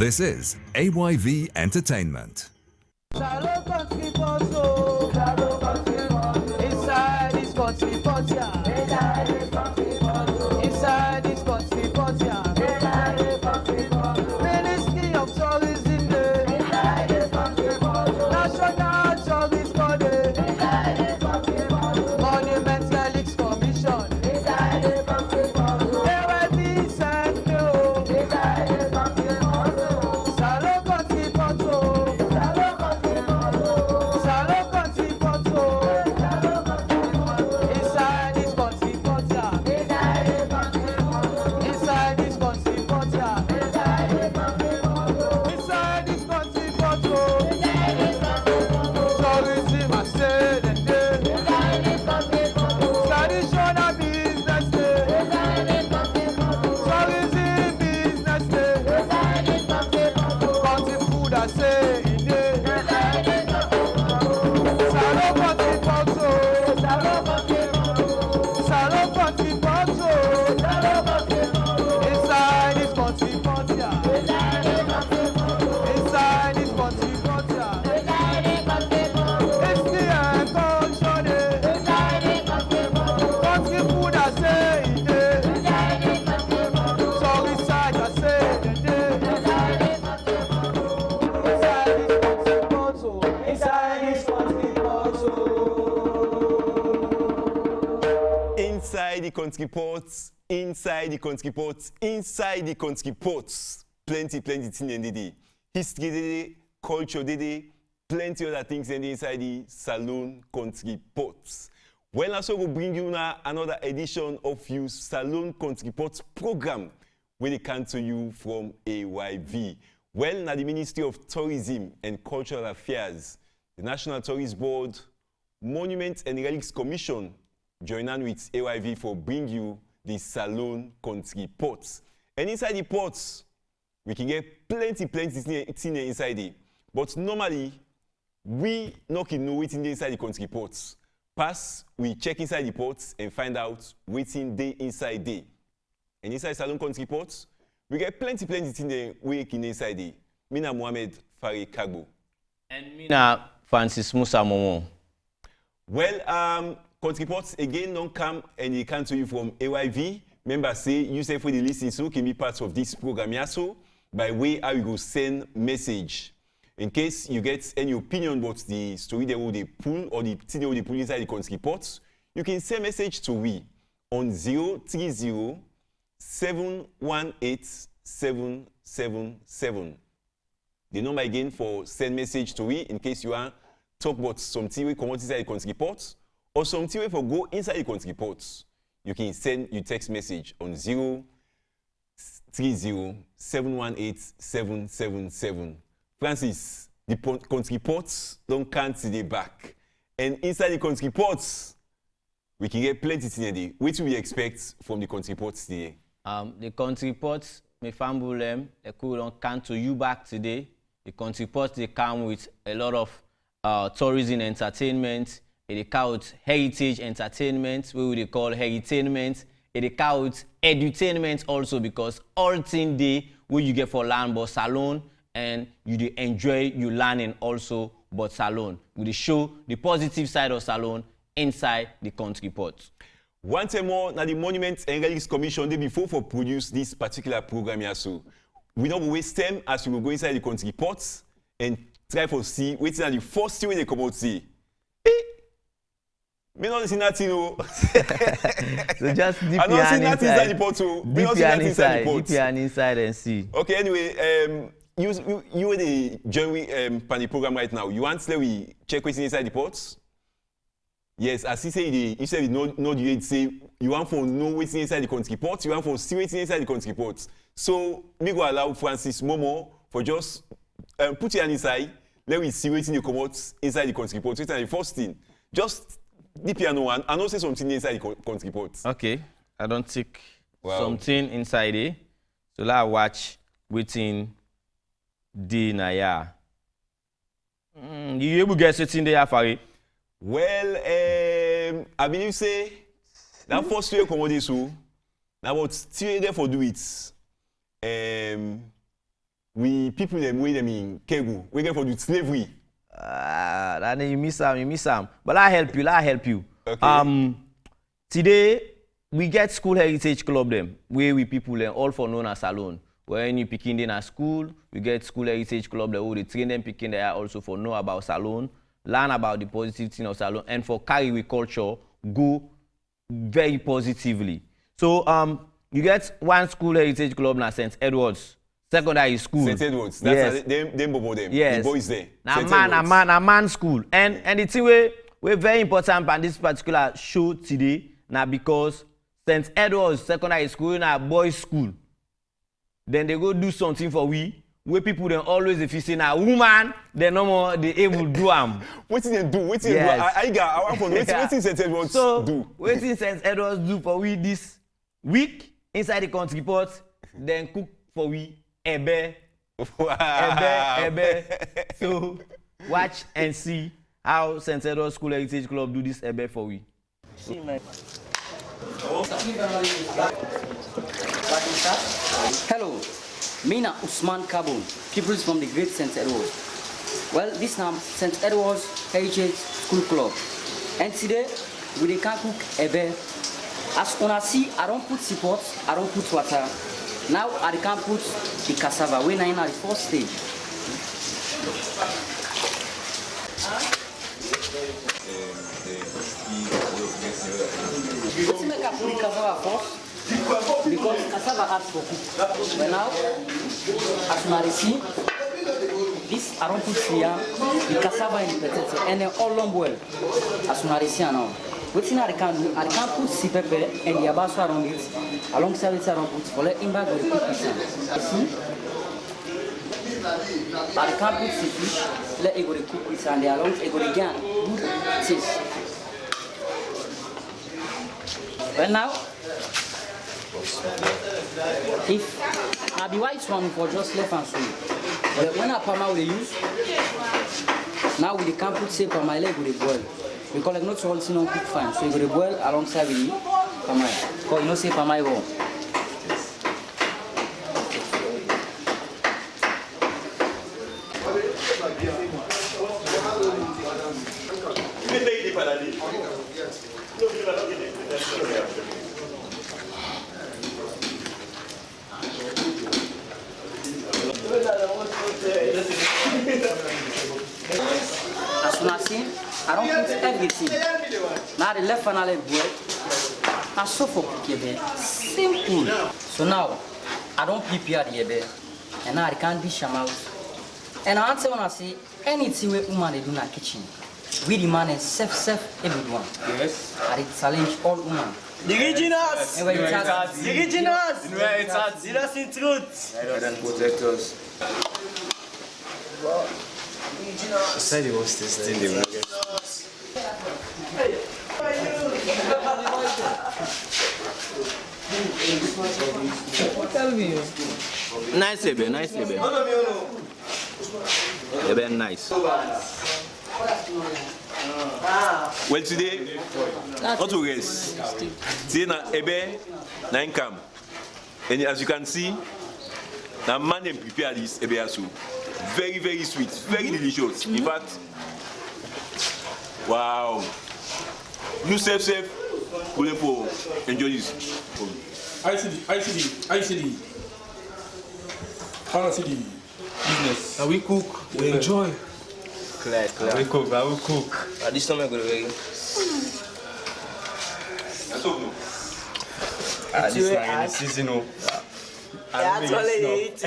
This is AYV Entertainment. Salon Kɔntri Pɔt, Salon Kɔntri Pɔt. Inside this country pot, yeah. Inside this country pot, inside this country pot, yeah. Inside this country pot. Ministry of Tourism Day. Inside this country pot. National Tourist Body. Inside this country pot. Monument Relics Commission. Inside this country pot. AYV sent you. Inside this country pot. Salon Kɔntri Pɔt, Salon Kɔntri Pɔt. Salon Kɔntri Pɔt, inside this country pot, yeah. Inside this country pot, yeah. Inside this country pot, tourism I say the day. Traditional business day. Tourism business day. Country food I say it day. Salon Kɔntri Pɔt, Salon Kɔntri Pɔt, inside this country pot, yeah. Inside this country pot, yeah. History and culture day. Country food I say it day. Tourist side I say the day. Inside this country pot, inside this country pot. Inside the country pot, inside the country pot, plenty things in the history day, culture day, plenty other things inside the Salon Kɔntri Pɔt. Well, also we bring you now another edition of your Salon Kɔntri Pɔt program when it comes to you from AYV. Well, now the Ministry of Tourism and Cultural Affairs, the National Tourist Board, Monuments and Relics Commission join on with AYV for bring you the Salon Kɔntri Pɔt. And inside the pots, we can get plenty things inside it. But normally, we not know what's inside the country pots. Pass, we check inside the pots and find out what's inside there. And inside Salon Kɔntri Pɔt, we get plenty things inside it. Mina Mohamed Fari Kagbo. And Mina Francis Musa Momo. Well, Kɔntri Pɔt again don't come and they come to you from AYV. Remember, say you say for the listening, so can be part of this program also by way how you go send message. In case you get any opinion about the story they will they pull or the thing they will pull inside the Kɔntri Pɔt, you can send message to we on 030 718 777. The number again for send message to we in case you want talk about something we come out inside the Kɔntri Pɔt. Or something way for go inside the Kɔntri Pɔt, you can send your text message on 030 718 777. Francis, the Kɔntri Pɔt don't count to the back. And inside the Kɔntri Pɔt, we can get plenty today. What do we expect from the Kɔntri Pɔt today? The Kɔntri Pɔt, my family, they could count to you back today. The Kɔntri Pɔt, they come with a lot of tourism entertainment. It count heritage entertainment, what we call heritainment. It count edutainment also because all thing day where you get for learn about salon and you dey enjoy you learning also about salon. We dey show the positive side of salon inside the Kɔntri Pɔt. One time more, now the Monuments and Relics Commission they before for produce this particular program here. So we don't waste time as we will go inside the Kɔntri Pɔt and try for see waiting at the first thing when they come out see. Me not see nothing, no. So just dip I don't see your hand nothing inside the pot, too. Dip your hand inside and see. Okay, anyway, you were the join with the program right now. You want to we check what's inside the pots? Yes, as he said, you said no, you say you want to know what's inside the Kɔntri Pɔt. You want to see what's inside the Kɔntri Pɔt. So me go allow Francis Momo for just put your hand inside. Let me see what's in the commode inside the Kɔntri Pɔt. It's the first thing. Just the piano one, and also something inside the Kɔntri Pɔt. Okay, I don't take something inside it. So let's watch within the Naya. You able to get something there, Fari? Well, I believe say that first year commodity so now what still there for do it. we people them way them in Kegu, we get for the slavery. That you miss some. But I help you. Okay. Today we get school heritage club them where we people learn all for known as Salon. When you picking in a school, we get school heritage club there who they train them picking there also for know about Salon, learn about the positive thing of Salon, and for carry with culture go very positively. So you get one school heritage club now St. Edward's Secondary School. St. Edward's. That's them bobo them. Yes. The boys there. A man school. And the thing we're very important on this particular show today now because St. Edward's Secondary School na boys school. Then they go do something for we where people then always if you say now woman they no more they able do What did they do? What did yes. they do? I want what did St. Edward's do? What did St. Edward's do for we this week inside the country port? Then cook for we ebe. Wow. Ebe. So watch and see how St. Edward's School Heritage Club do this ebe for we. See my. Hello, Mina Usman Kabun, pupils from the Great St. Edward. Well, this now St. Edward's Heritage School Club. And today, we can cook ebe. As on see, I don't put support, I don't put water. Now I can put the cassava. We're now in the first stage. Let's make a put the cassava first. Because cassava has for cook. But now, as you see, this I don't put here, the cassava in the potato, and then all long well. As you see now. What thing I can do, I can put sea pepper and the abaso around it, alongside it around put for let imbag or the cook it. See? I can put sea fish, let it go the cook it and the along it go the gan, good taste. Well now, if I be white one for just left and sweet. But when I palma will use, now we can put say palma leg with the boil. Because like not all things don't cook fine, so you go to boil alongside with palma. Because you know say palma is wrong. As soon as I see, I don't put everything. Now the left and left boil. I so for cooking simple. So now I don't prepare the ebe, and now I can dish them out. And I answer when I say anything we woman they do in the kitchen. We demand a self everyone. Yes. I challenge all women. The originals! The originals! That's in truth! Rather than protectors. Wow. I said it was this thing they will get. Tell me. Nice ebe. Ebe nice. Well, today, not to rest. Today, na ebe na income, and as you can see, na man dem prepare this ebe asu. Very, very sweet, very delicious. In fact, wow. You self, going for enjoy this. I see the business. And we cook, we enjoy. Clear. We cook. At this time I'm going to be. This man in the seasonal. Actually, it's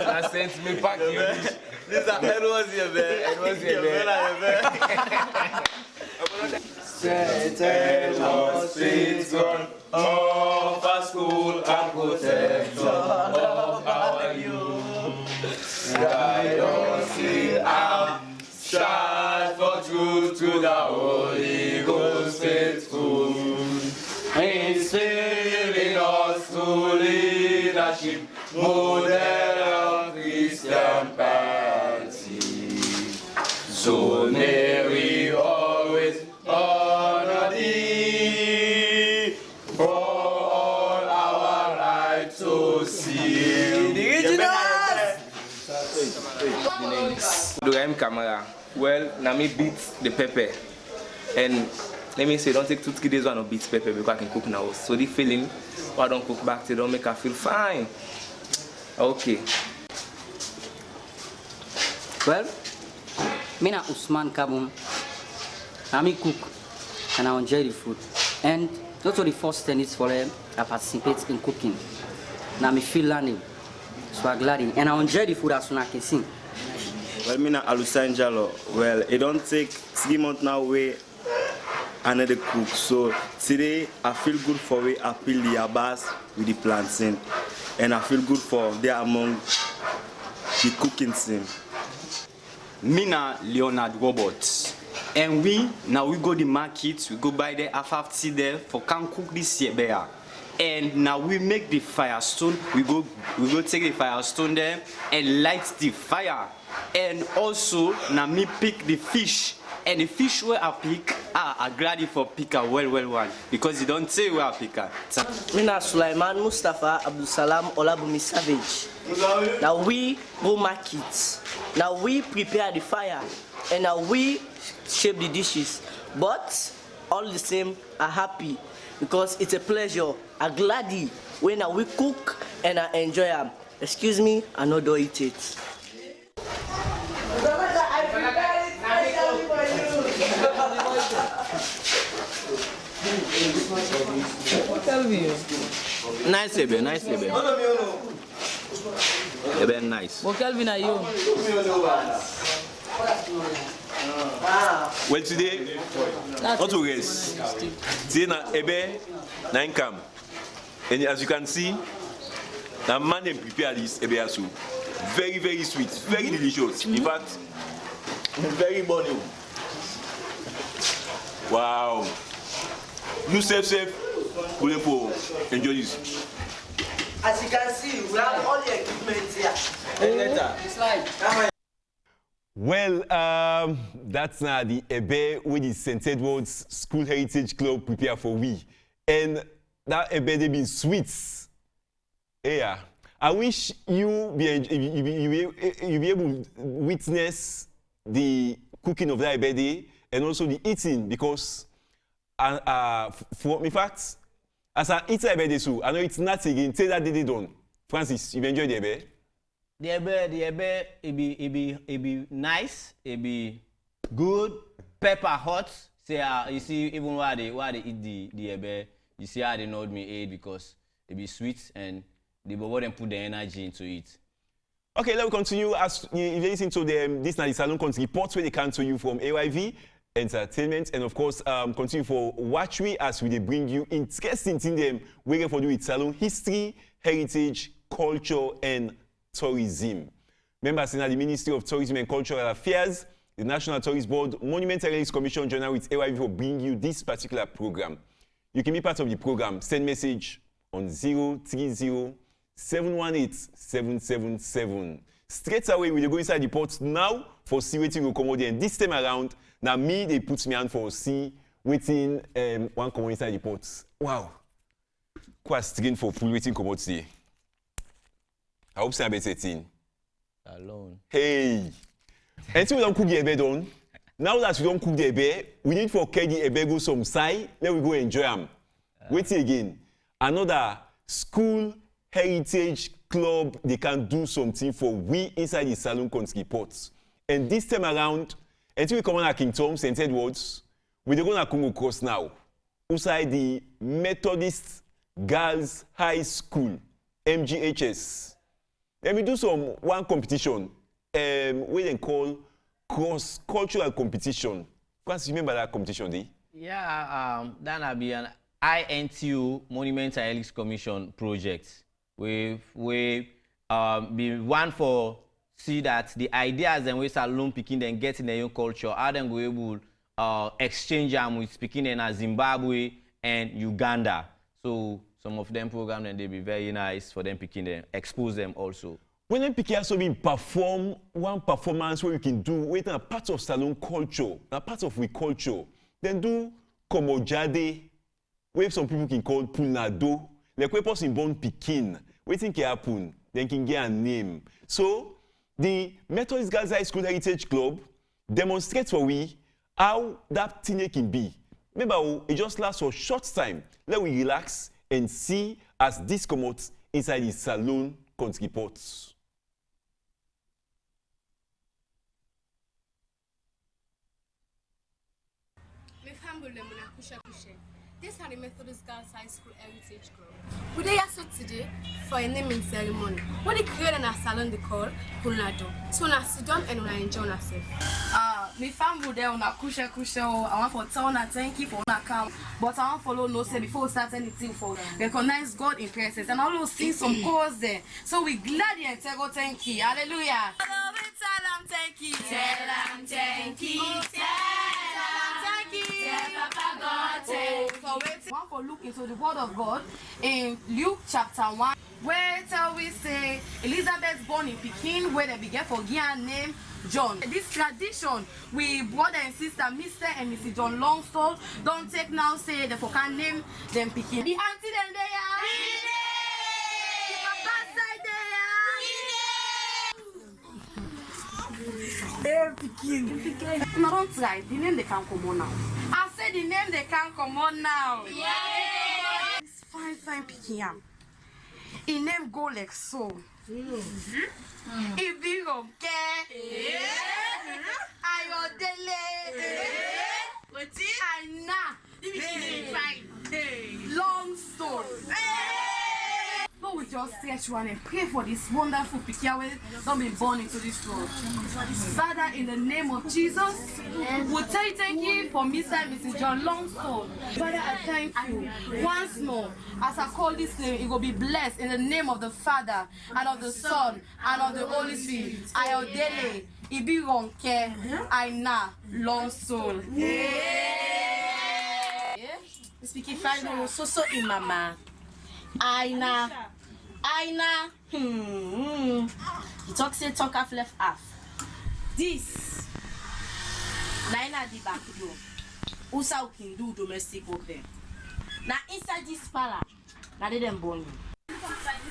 I sent me back here. This is Edward's St. Edward's patron of our school and protection of our youth. Guide us in our strive for truth to the Holy Ghost faithful. Instilling us to leadership, model of Christian piety. So may we always honor thee, camera. Well, now me beat the pepper. And let me say, don't take 2-3 days to beat pepper because I can cook now. So the feeling, why don't cook back to don't make her feel fine. Okay. Well, me na Usman Kabum. I cook and I enjoy the food. And not the first tennis for them, I participate in cooking. Now me feel learning. So I'm glad and I enjoy the food as soon as I can sing. Well, me na Alusanjalo. Well, it don't take 3 months now way another cook. So today I feel good for way I peel the abas with the plantain. And I feel good for there among the cooking scene. Mina Leonard Roberts. And we go the market, we go buy the afafti there for can cook this year bear. And now we make the firestone, we go take the firestone there and light the fire. And also now me pick the fish. And the fish where I pick, I glad for picker well one because you don't say where I pick her. Mina Sulaiman Mustafa Abdul Salam Olabumi Savage. Now we go market. Now we prepare the fire. And now we shape the dishes. But all the same, I'm happy because it's a pleasure. I'm glad when we cook and I enjoy them. Excuse me, I know do eat it. Nice, Ebe, nice, Ebe. Ebe, nice. Well, Kelvin, are you? Well, today, not to rest. Today, na Ebe, na income. And as you can see, the man them prepare this Ebe asu. Very, very sweet, very delicious. In fact, very burning. Wow. You safe, will enjoy this. As you can see, we have all the equipment here. It's like. Well, that's now the Ebe with the St. Edward's School Heritage Club prepare for we. And that Ebe they been sweets. Yeah. I wish you be able to witness the cooking of that Ebe day and also the eating because in fact, as I eat Ebe day so, I know it's not again. Say that day done. Francis, you enjoy the Ebe? The Ebe, it be nice, it be good, pepper hot. Say, you see, even while they eat the Ebe, you see how they know me ate because it be sweet and they both them put the energy into it. Okay, let me continue. As you listen to them, this is the Salon Kɔntri Pɔt where they come to you from AYV Entertainment, and of course, continue for watch we as we bring you interesting things them waiting for you with Salon history, heritage, culture, and tourism. Members in the Ministry of Tourism and Cultural Affairs, the National Tourist Board, Monument and Relics Commission journal with AYV will bring you this particular program. You can be part of the program. Send message on 030-718-777. Straight away, we go inside the port now for see waiting will come out there. And this time around, now me, they put me on for see waiting one come inside the port. Wow. Quite string for full waiting come out today. I hope I'm better thing. Alone. Hey. Until we don't cook the Ebe done, now that we don't cook the Ebe, we need for carry the Ebe go some side, then we go enjoy them. Wait again. Another school heritage club, they can do something for we inside the Salon Kɔntri Pɔt. And this time around, until we come on at King Tom, St. Edward's, we're going to come across now. Inside the Methodist Girls High School, MGHS. Let me do one competition, we then call cross-cultural competition. Because you remember that competition, Day? Yeah, that'll be an INTU Monument and Relics Commission project. We be one for see that the ideas and ways Salon picking them getting their own culture, how them go able exchange them with speaking in Zimbabwe and Uganda. So some of them program and they be very nice for them picking them, expose them also. When them picking also being perform one performance where you can do with a part of Salon culture, a part of we culture, then do komojade, where some people can call punado, like we person born picking, waiting can happen, then can get a name. So the Methodist Girls High School Heritage Club demonstrates for we how that thing can be. Remember, it just lasts for a short time. Let we relax and see as this comes out inside the Salon Kɔntri Pɔt. This is the Methodist Girls High School Heritage Club. We are here today for a naming ceremony. What they create in a salon they call Punado. So na sit down and na enjoy yourself. My family there on a kusha. I want for tell na thank you for na come, but I want follow no say before we start anything for recognize God in presence and also sing some chorus there. So we glad you and tell God thank you. Hallelujah. Tell them thank you. Tell them thank you. So we want to look into the word of God in Luke chapter 1, where tell we say Elizabeth born in Pekin, where they began for Gian name John. This tradition, we brother and sister Mr. and Mrs. John Longstall don't take now say the can name them Pekin. The auntie them there. No, don't try. The name they can't come on now. I said the name they can't come on now. Yeah. It's fine picking up. His name go like so. He be okay. Ayodele. Anna. Long story. But we just stretch one and pray for this wonderful picture don't be born into this world. Father, in the name of Jesus, we tell you thank you for Mr. and Mrs. John Longstone. Father, I thank you once more. As I call this name, it will be blessed in the name of the Father and of the Son and of the Holy Spirit. Ayodele, Ibironke, Aina, Longstone. Speaking final, so in mama. Aina. You talk half left half. This Naina di back door. Usa can do domestic work there. Now inside this parlor, now they them born.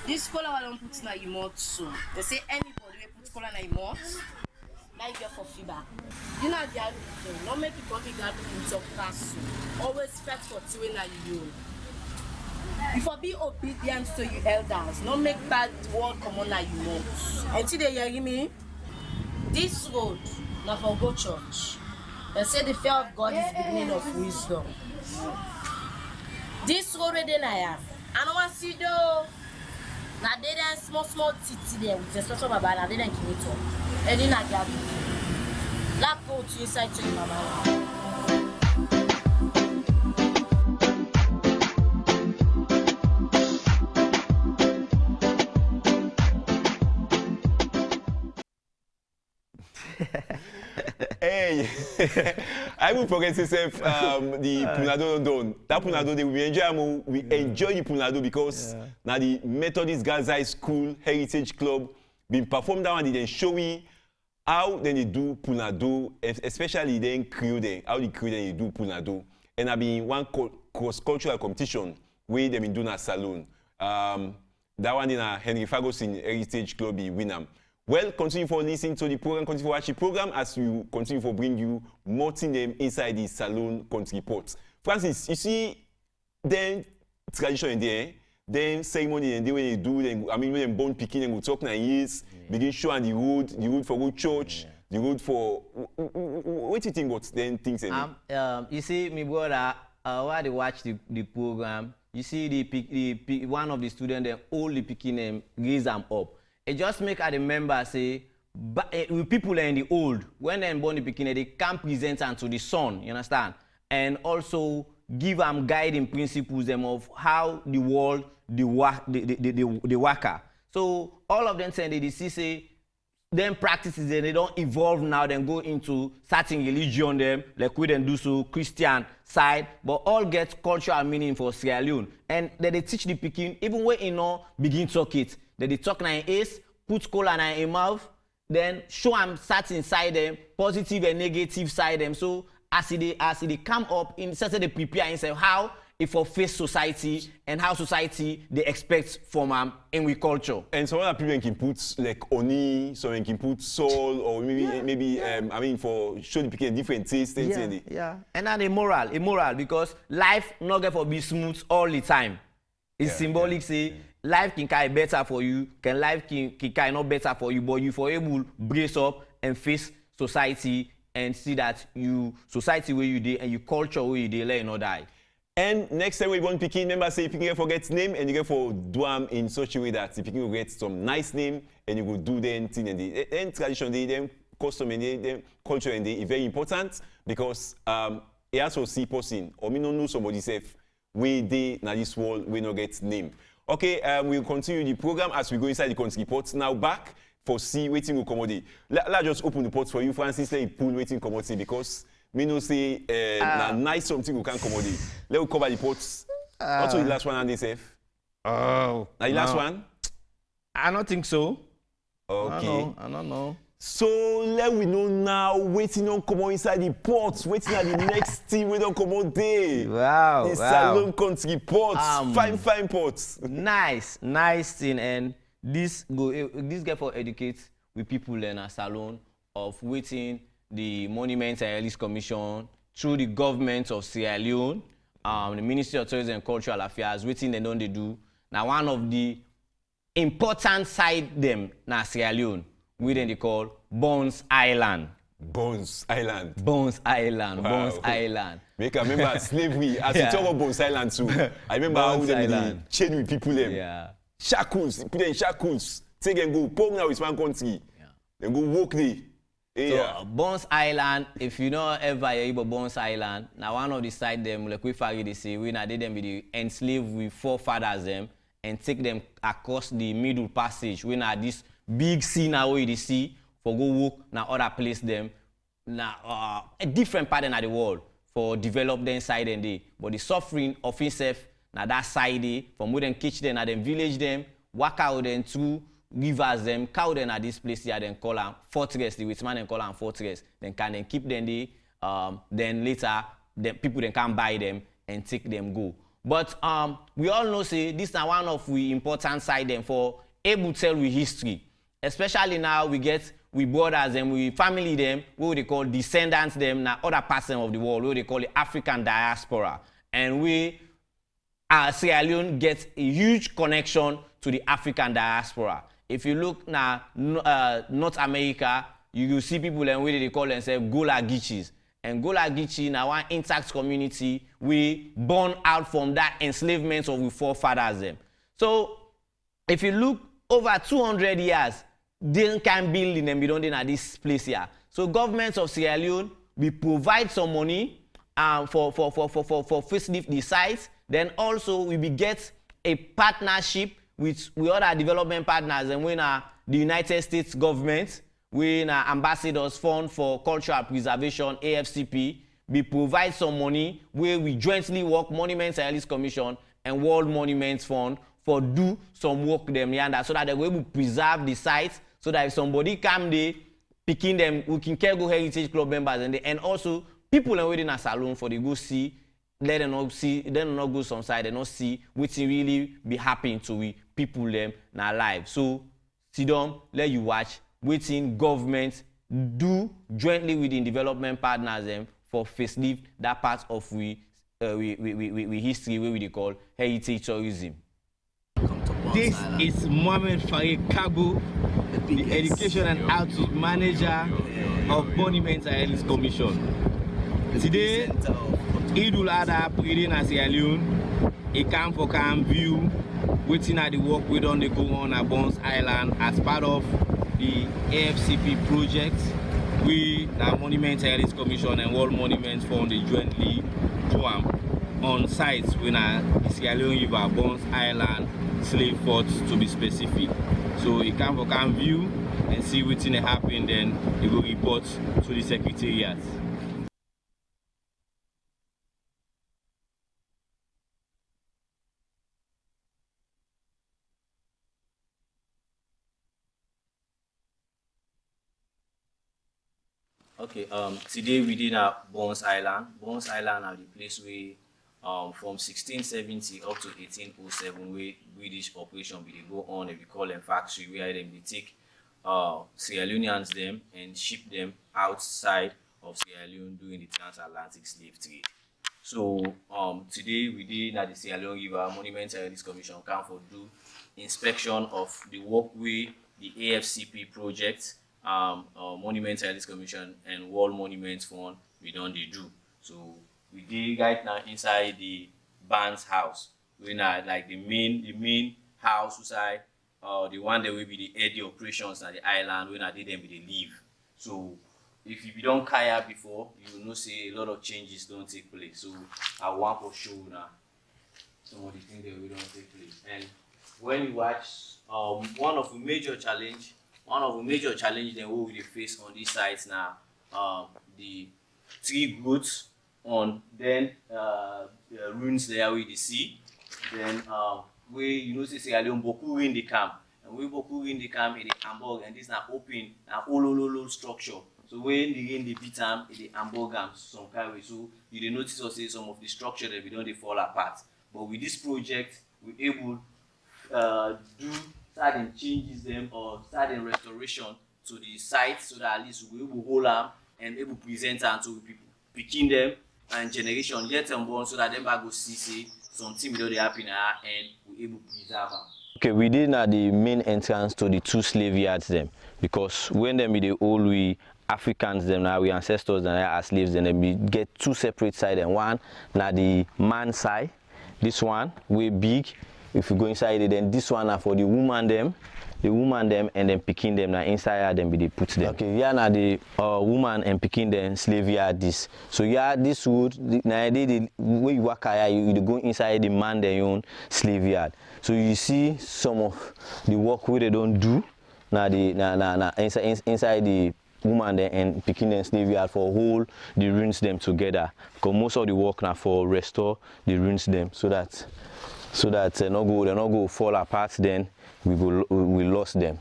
This color I don't put na your mouth soon. They say anybody will put color na your mouth. Like you for fever. You know the other thing. Not make people be glad to talk fast. Always fight for two na you. Before be obedient to your elders, not make bad word come on like you want. Until they hear me, this road not for go church. They say the fear of God is the beginning of wisdom. This road ready I have. I don't want to see though. Now they done small titty there with the special baba. Now they done give it up. And then I get it. Lap go to inside to your mama. Hey, I will forget to say the Punado done. That Punado, we enjoy the Punado because now the Methodist Girls High School Heritage Club been performed down and they show me how then they do Punado, especially then Creole then, how the Creole then they do Punado. And I've been one cross-cultural competition where they've been doing a salon. That one in a Henry Ferguson Heritage Club in Winham. Well, continue for listening to the program, continue for watching the program as we continue for bring you more them inside the Salon Kɔntri Pɔt. Francis, you see, then tradition in there, then ceremony and the way they do, then, I mean, when they born picking and we talk now years, begin show on the road for good church, the road for, what do you think about then things? You see, my brother, while they watch the program, you see the one of the students, they only picking them, raise them up. It just make I remember say, with people in the old, when they're born the beginning, they can present unto the son, you understand? And also give them guiding principles them of how the world, the worker. So all of them saying they see say, them practices they don't evolve now, then go into certain religion them, like we then do so Christian side, but all get cultural meaning for Sierra Leone. And then they teach the Peking, even when you know begin talk it. Then they talk na ace, put cola na in mouth, then show them certain side them, positive and negative side them. So as they come up, in such they prepare themselves how if for face society and how society they expect from in we culture. And some other people can put like oni, some can put soul, or maybe I mean for show the people different tastes. Yeah. And then immoral because life not get for be smooth all the time. It's symbolic say life can kind better for you, life can kind not better for you, but you for able brace up and face society and see that you society where you did and you culture where you did let not die. And next time we want picking, remember say picking forget name and you get for do them in such a way that the picking will get some nice name and you will do them thing and then tradition them custom and them culture and they very important because it also see person or me no know somebody safe we they na this world we no get name. Okay, we'll continue the program as we go inside the Kɔntri Pɔt. Now back for see waiting will commodity. Let's just open the pot for you, Francis. Let you pull waiting commodity because me no say na nice something we can commodity. Let we cover the pots. Also the last one and this safe. Oh. Now the last one? I don't think so. Okay. I don't know. So let we know now waiting on come on inside the pot, waiting at the next team we don't come on day. Wow. The Salon Kɔntri Pɔt, fine pots. Nice thing and this get for educate with people in a salon of waiting the Monuments and Relics Commission through the government of Sierra Leone, the Ministry of Tourism and Cultural Affairs, waiting they don't they do. Now one of the important side them na Sierra Leone. We then they call Bones Island. Bones Island. Bones Island. Wow. Bones Island. Make I remember slavery. As you talk about Bones Island too. I remember how them chain with people them. Yeah. Shackles. Put them in shackles. Take and go. Pong now is one country. Yeah. Then go walk there. Yeah. So Bones Island, if you know ever hear about Bones Island, now one of the side them like we faggy they say we now did them with the enslaved with forefathers them and take them across the Middle Passage. We now this big sea now where you see for go walk now other place them now a different pattern of the world for develop them side and day. But the suffering of himself now that side day from where them catch them and them village them, walk out them through rivers them, cow them at this place here then call them fortress, the witch man then call them fortress, then can then keep them there, then later the people then can buy them and take them go. But we all know say this is one of the important side them for able to tell with history. Especially now we brothers and we family them, what they call descendants them, now other parts of the world, what they call the African diaspora. And we, Sierra Leone gets a huge connection to the African diaspora. If you look now, North America, you will see people and what they call themselves Gola Geechees. And Gola Geechee now one intact community, we born out from that enslavement of we forefathers them. So if you look over 200 years, they can build in them, we don't at this place here. So governments of Sierra Leone, we provide some money for facilitate the sites. Then also we will get a partnership with other development partners and we the United States government, we Ambassadors Fund for Cultural Preservation, AFCP, we provide some money where we jointly work Monuments and Relics Commission and World Monuments Fund for do some work them yonder so that they will preserve the sites so that if somebody come there picking them we can care go heritage club members and also people and within a salon for the go see let them not see then not go some side they not see which really be happening to we people them na live. So sit down, let you watch waiting government do jointly with the development partners them for facilitate that part of we history where we call heritage tourism. This is Mohamed Farid Kabu, the Education and Outreach Manager of Monuments and Relics Commission. Today, Idul Adha Pridin as Sierra Leone, a camp for camp view, waiting at the work we done they go on at Bones Island as part of the AFCP project. We, the Monuments and Relics Commission and World Monuments Fund, they jointly do on sites when the Sierra Leone River, Bones Island, Slave Fort to be specific. So you can view and see what's in happen, then you go report to the secretariat. Okay, today we did at Bones Island. Bones Island are the place where from 1670 up to 1807, where British operation be they go on and we call them factory, where them they take Sierra Leoneans them and ship them outside of Sierra Leone during the transatlantic slave trade. So today we did at the Sierra Leone River Monuments and Relics Commission come for do inspection of the walkway, the AFCP project, Monuments and Relics Commission and World Monuments Fund we don't they do. So we did right now inside the band's house. We now like the main house inside the one that will be the head the operations at the island when I did them with the leave. So if you don't kayak before, you will not see a lot of changes don't take place. So I want to show now some of the things that will don't take place. And when you watch one of the major challenge then what we face on these sites now, the tree growth on then ruins there with the sea, then where you know say Sierra Leone boku in the camp, and we boku in the camp in the Hamburg, and this now open an olololo structure. So when the rain they beat them, the Hamburg some kind of way. So you dey notice or say some of the structure that we don't they fall apart. But with this project, we're able do certain changes them or certain restoration to the site so that at least we will hold them and able to present them to people, picking them and generation yet and born so that them back go see something without the happen and we able to preserve them. Okay, we did at the main entrance to the two slave yards them because when them be the old we Africans them now we ancestors and as slaves then we get two separate sides and one now the man side, this one we big. If you go inside it, then this one are for the woman them and then picking them now inside them be they put them. Okay, yeah now the woman and picking them slave yard this. So yeah this wood now the way you work you go inside the man their own slave yard. So you see some of the work where they don't do now the inside the woman there and picking them slave yard for hold the ruins them together. Because most of the work now for restore the ruins them so that they not go fall apart. Then we lost them.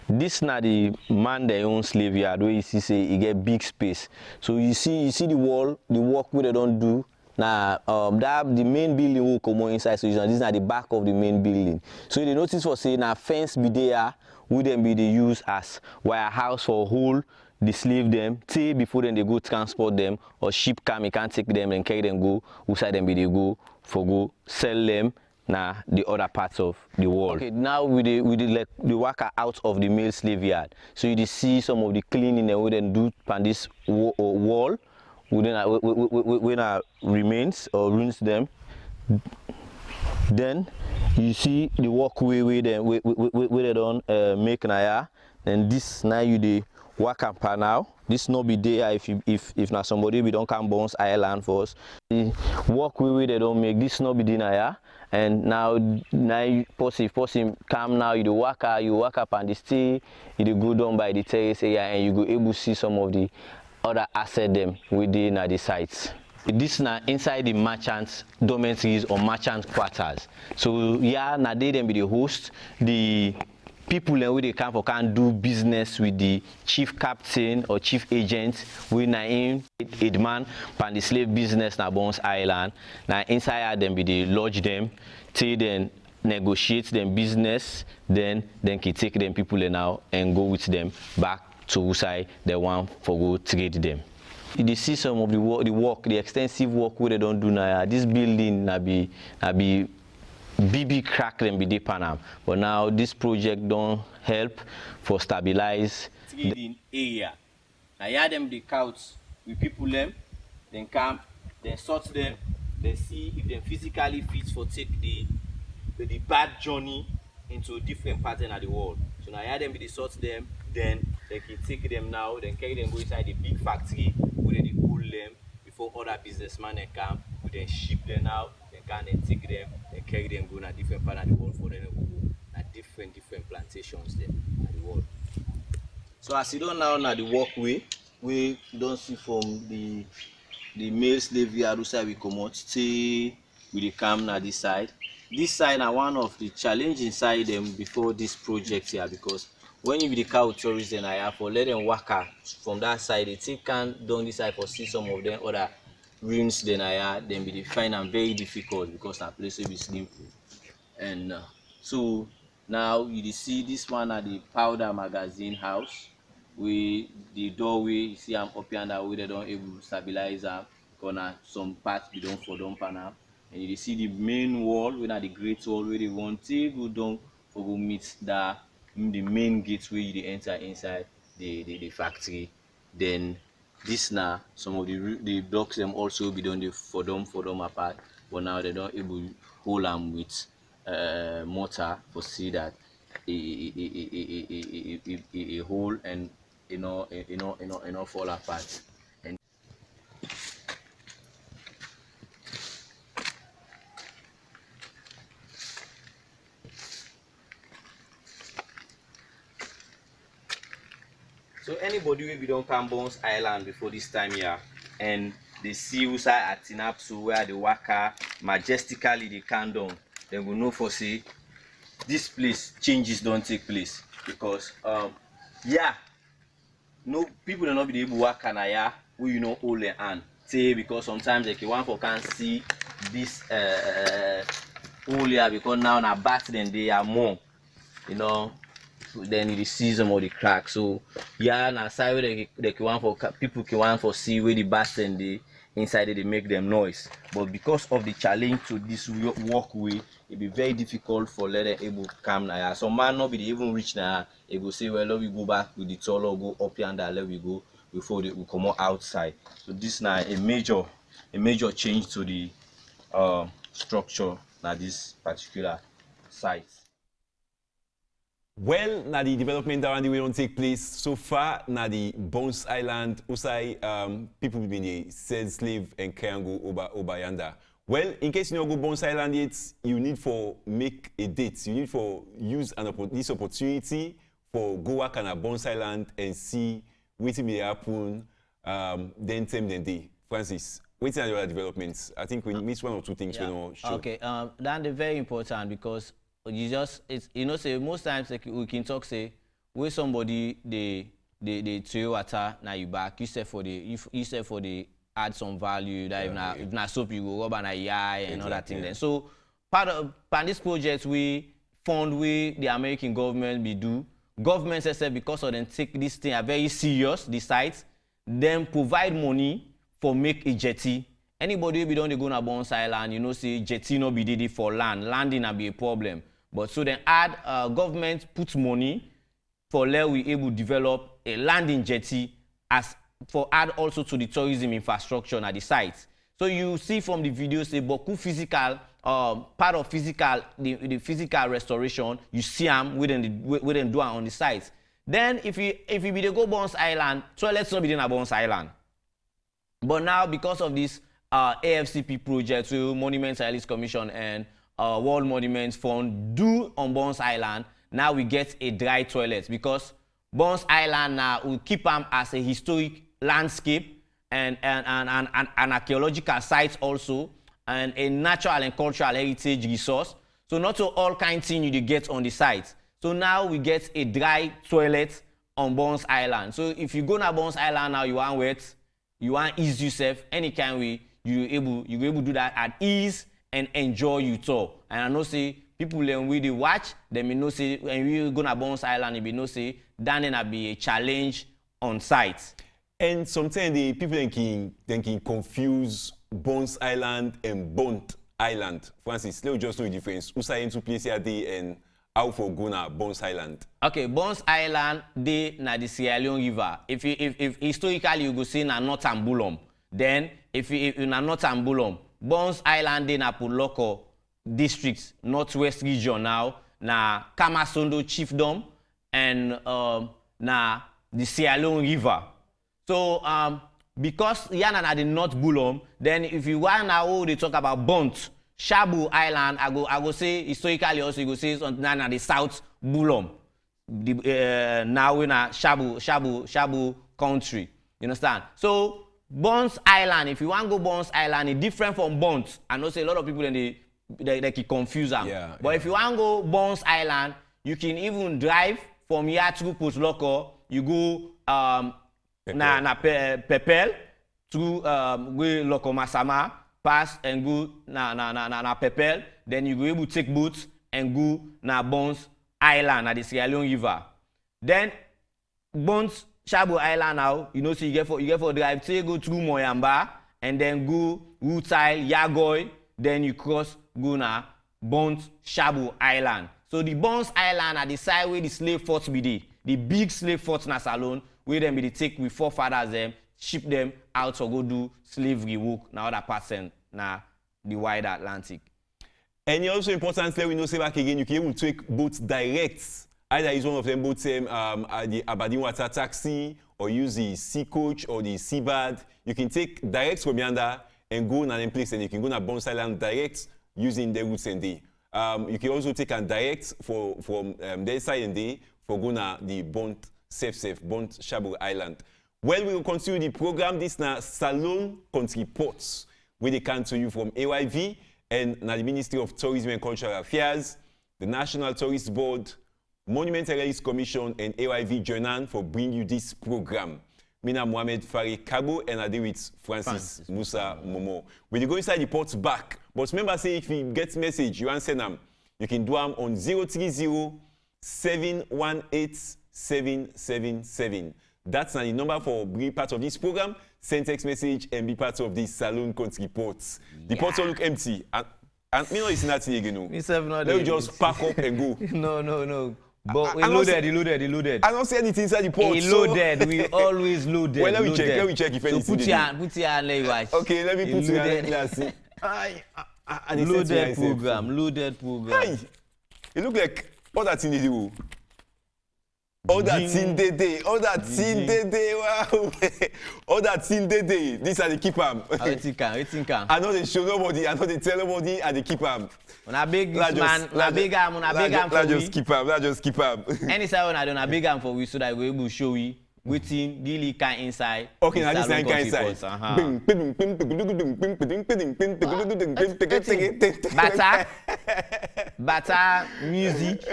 This na the man their own slave yard where you see say you get big space. So you see the wall, the work where they don't do. Now that the main building will come inside. So this is not the back of the main building. So you notice for say now fence be there, would then be the use as wire house for whole. They slave them till before then they go transport them or ship come you can't take them and carry them go outside them be they go sell them now the other parts of the world. Okay, now we did like the worker out of the male slave yard. So you see some of the cleaning and we then do on this wall when remains or ruins them. Then you see the walkway where they don't make now, and this now you the work camp now. This not be there if now somebody we don't come bounce island for us. The walkway they don't make this not be there. And now possible come now you do work up and the stay you go down by the terrace area and you go able to see some of the other asset them within the sites. This now inside the merchant dormitories or merchant quarters. So yeah, now they then be the host. The people where they come for can do business with the chief captain or chief agent. We now in man pan the slave business na Bones Island. Now inside them be the lodge them till then negotiate them business. Then can take them people now and go with them back to outside the one for go trade them. You see some of the extensive work where they don't do now. This building na be BB crack them be deep Panam. But now this project don't help for stabilize the area. Now yeah them the couch with people them, then come, then sort them, then see if they physically fit for take the bad journey into a different pattern of the world. So now yeah them be the sort them, then they can take them now, then carry them go inside the big factory where they hold them before other businessmen they come, we then ship them out, then can then take them, then carry them go to a different part of the world for them to go at different plantations there at the world. So as you don't now the walkway, we don't see from the male slave yard side we come out, stay with the camp na this side. This side are one of the challenging side them before this project here because when you be the car with tourists then I for let them walk out from that side, they take can down this side for see some of them other ruins then then be find them very difficult because that place will be slippery. And so now you see this one at the powder magazine house. We the doorway, you see I'm up here and that way they don't able to stabilize them. Gonna some parts be done for them panel. And you see the main wall, when at the great wall where they want to go down for go meet the main gate where you enter inside the factory. Then this now some of the blocks them also be done for them apart, but now they don't able to hold them with mortar for see that a hole and fall apart. And so anybody will be done come Bones Island before this time here and they see Usa at Tinapsu where the waka majestically they can down, then we know for say this place changes don't take place because yeah, no people will not be able to work and who you know hold their hand. Say because sometimes like you want for can see this hole here because now na bat then they are more, you know. Then you see some of the cracks. So yeah, na side where they want for people can want for see where the bats and the inside they make them noise. But because of the challenge to this walkway, it be very difficult for let them able to come now. Some man not be even reach now. They go say, well, let we go back with the taller, go up here and there, let we go before they will come out outside. So this now a major change to the structure now this particular site. Well, now the development around the way don't take place so far. Now the Bones Island, Usai, people been the said slave and can go over yonder. Well, in case you don't go Bones Island yet, you need for make a date. You need for use this opportunity for go work on a Bones Island and see what may happen. Then day. Francis, waiting on your developments. I think we miss one or two things. Yeah. We know. Sure. Okay, that's very important because you just say most times like we can talk say where somebody they throw water now you back you say for the add some value that if not soap you go rub and and all that thing then. So part of this project we fund the American government we do. Government says because of them take this thing are very serious, the sites, then provide money for make a jetty. Anybody we don't go to Bones Island, you know, say jetty no be needed for landing will be a problem. But so then add government put money for let we able develop a landing jetty as for add also to the tourism infrastructure at the site. So you see from the video say beaucoup physical part of the physical restoration you see them within do on the site. Then if you be to go Bones Island, toilets not be in a Bones Island. But now because of this AFCP project, so Monuments and Relics Commission and World Monuments Fund do on Bones Island, now we get a dry toilet because Bones Island now will keep them as a historic landscape and an archaeological site also and a natural and cultural heritage resource. So not all kind of things you get on the site. So now we get a dry toilet on Bones Island. So if you go to Bones Island now, you want wet, you want ease yourself, any kind way, you're able to do that at ease and enjoy your tour. And I know say people when we watch, they may know say when we go to Bones Island, they may know say that will be a challenge on site. And sometimes the people can confuse Bones Island and Bont Island. Francis, let's just know the difference. Who's into place here and how for go na Bones Island? Okay, Bones Island they na the Sierra Leone River. If historically you go say na Northern Bulom, then if na Northern Bulom, Bones Island they na Puloko district, Northwest region now, na Kamasondo Chiefdom and na the Sierra Leone River. So because yana na the North Bulom, then if you want now they talk about Bont, Shabu Island, I go say historically also you go say na the South Bulom. Now we na Shabu country. You understand? So Bones Island, if you want to go Bones Island, it's different from Bont. I know say a lot of people they can confuse them. But if you want to go Bones Island, you can even drive from here through Post Loco, you go na Pepel through go Loco Masama, pass and go na Pepel. Then you go able to take boats and go na Bones Island at the Sierra Leone River. Then Bones Shabu Island now, you know, so you get for drive, so you go through Moyamba and then go Rutile, Yagoy, then you cross go na Bones Shabu Island. So the Bones Island are the side where the slave forts be the big slave forts na Salon, where them be the take with forefathers them, ship them out to go do slavery work na other parts na the wide Atlantic. And it's also important that we know say back again, you can able to take boats direct. Either use one of them boats at the Aberdeen Water Taxi, or use the Sea Coach or the Seabird. You can take direct from yonder and go to an place, and you can go to Bones Island direct using the routes and day. You can also take a direct from their side and day for going to the Bont Shabu Island. Well, we will continue the program. This is Salon Kɔntri Pɔt, where they come to you from AYV and the Ministry of Tourism and Cultural Affairs, the National Tourist Board, Monument and Relics Commission, and AYV Journal for bringing you this program. Mina Mohamed Fari Kabo and I deal with Francis Musa Momo. When you go inside the port back, but remember say if you get message, you answer them. You can do them on 030-718-777. That's the number for being part of this program. Send text message and be part of this Salon Kɔntri Pɔt. The ports all look empty. And me know it's not here again. Let me just pack up and go. No. But he loaded. I don't see anything inside the port. He loaded. We always loaded. Well, let me check if anything. So put your hand, let you watch. Okay, let me put your hand. Let's see. Loaded program. Hey, it look like all that thing they do. All that thing they day. Wow. All that thing they day. These are the keep am. I think. I know they show nobody. I know they tell nobody. And they keep am. When I beg this man, I beg am for we. Let's just keep am. Anytime when I don't, I beg am for we so that we will show you waiting really can inside. Okay, now this can inside. Bata music.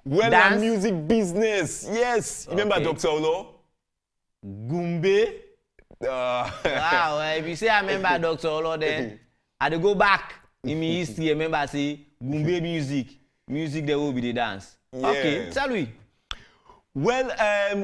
Well, dance. Music business. Yes. Okay. Remember Dr. Olo? Gumbe. Wow. If you say I remember Dr. Olo, then I go back in my history. Remember say Gumbe music. Music there will be the dance. Yeah. Okay. Shall we? Well,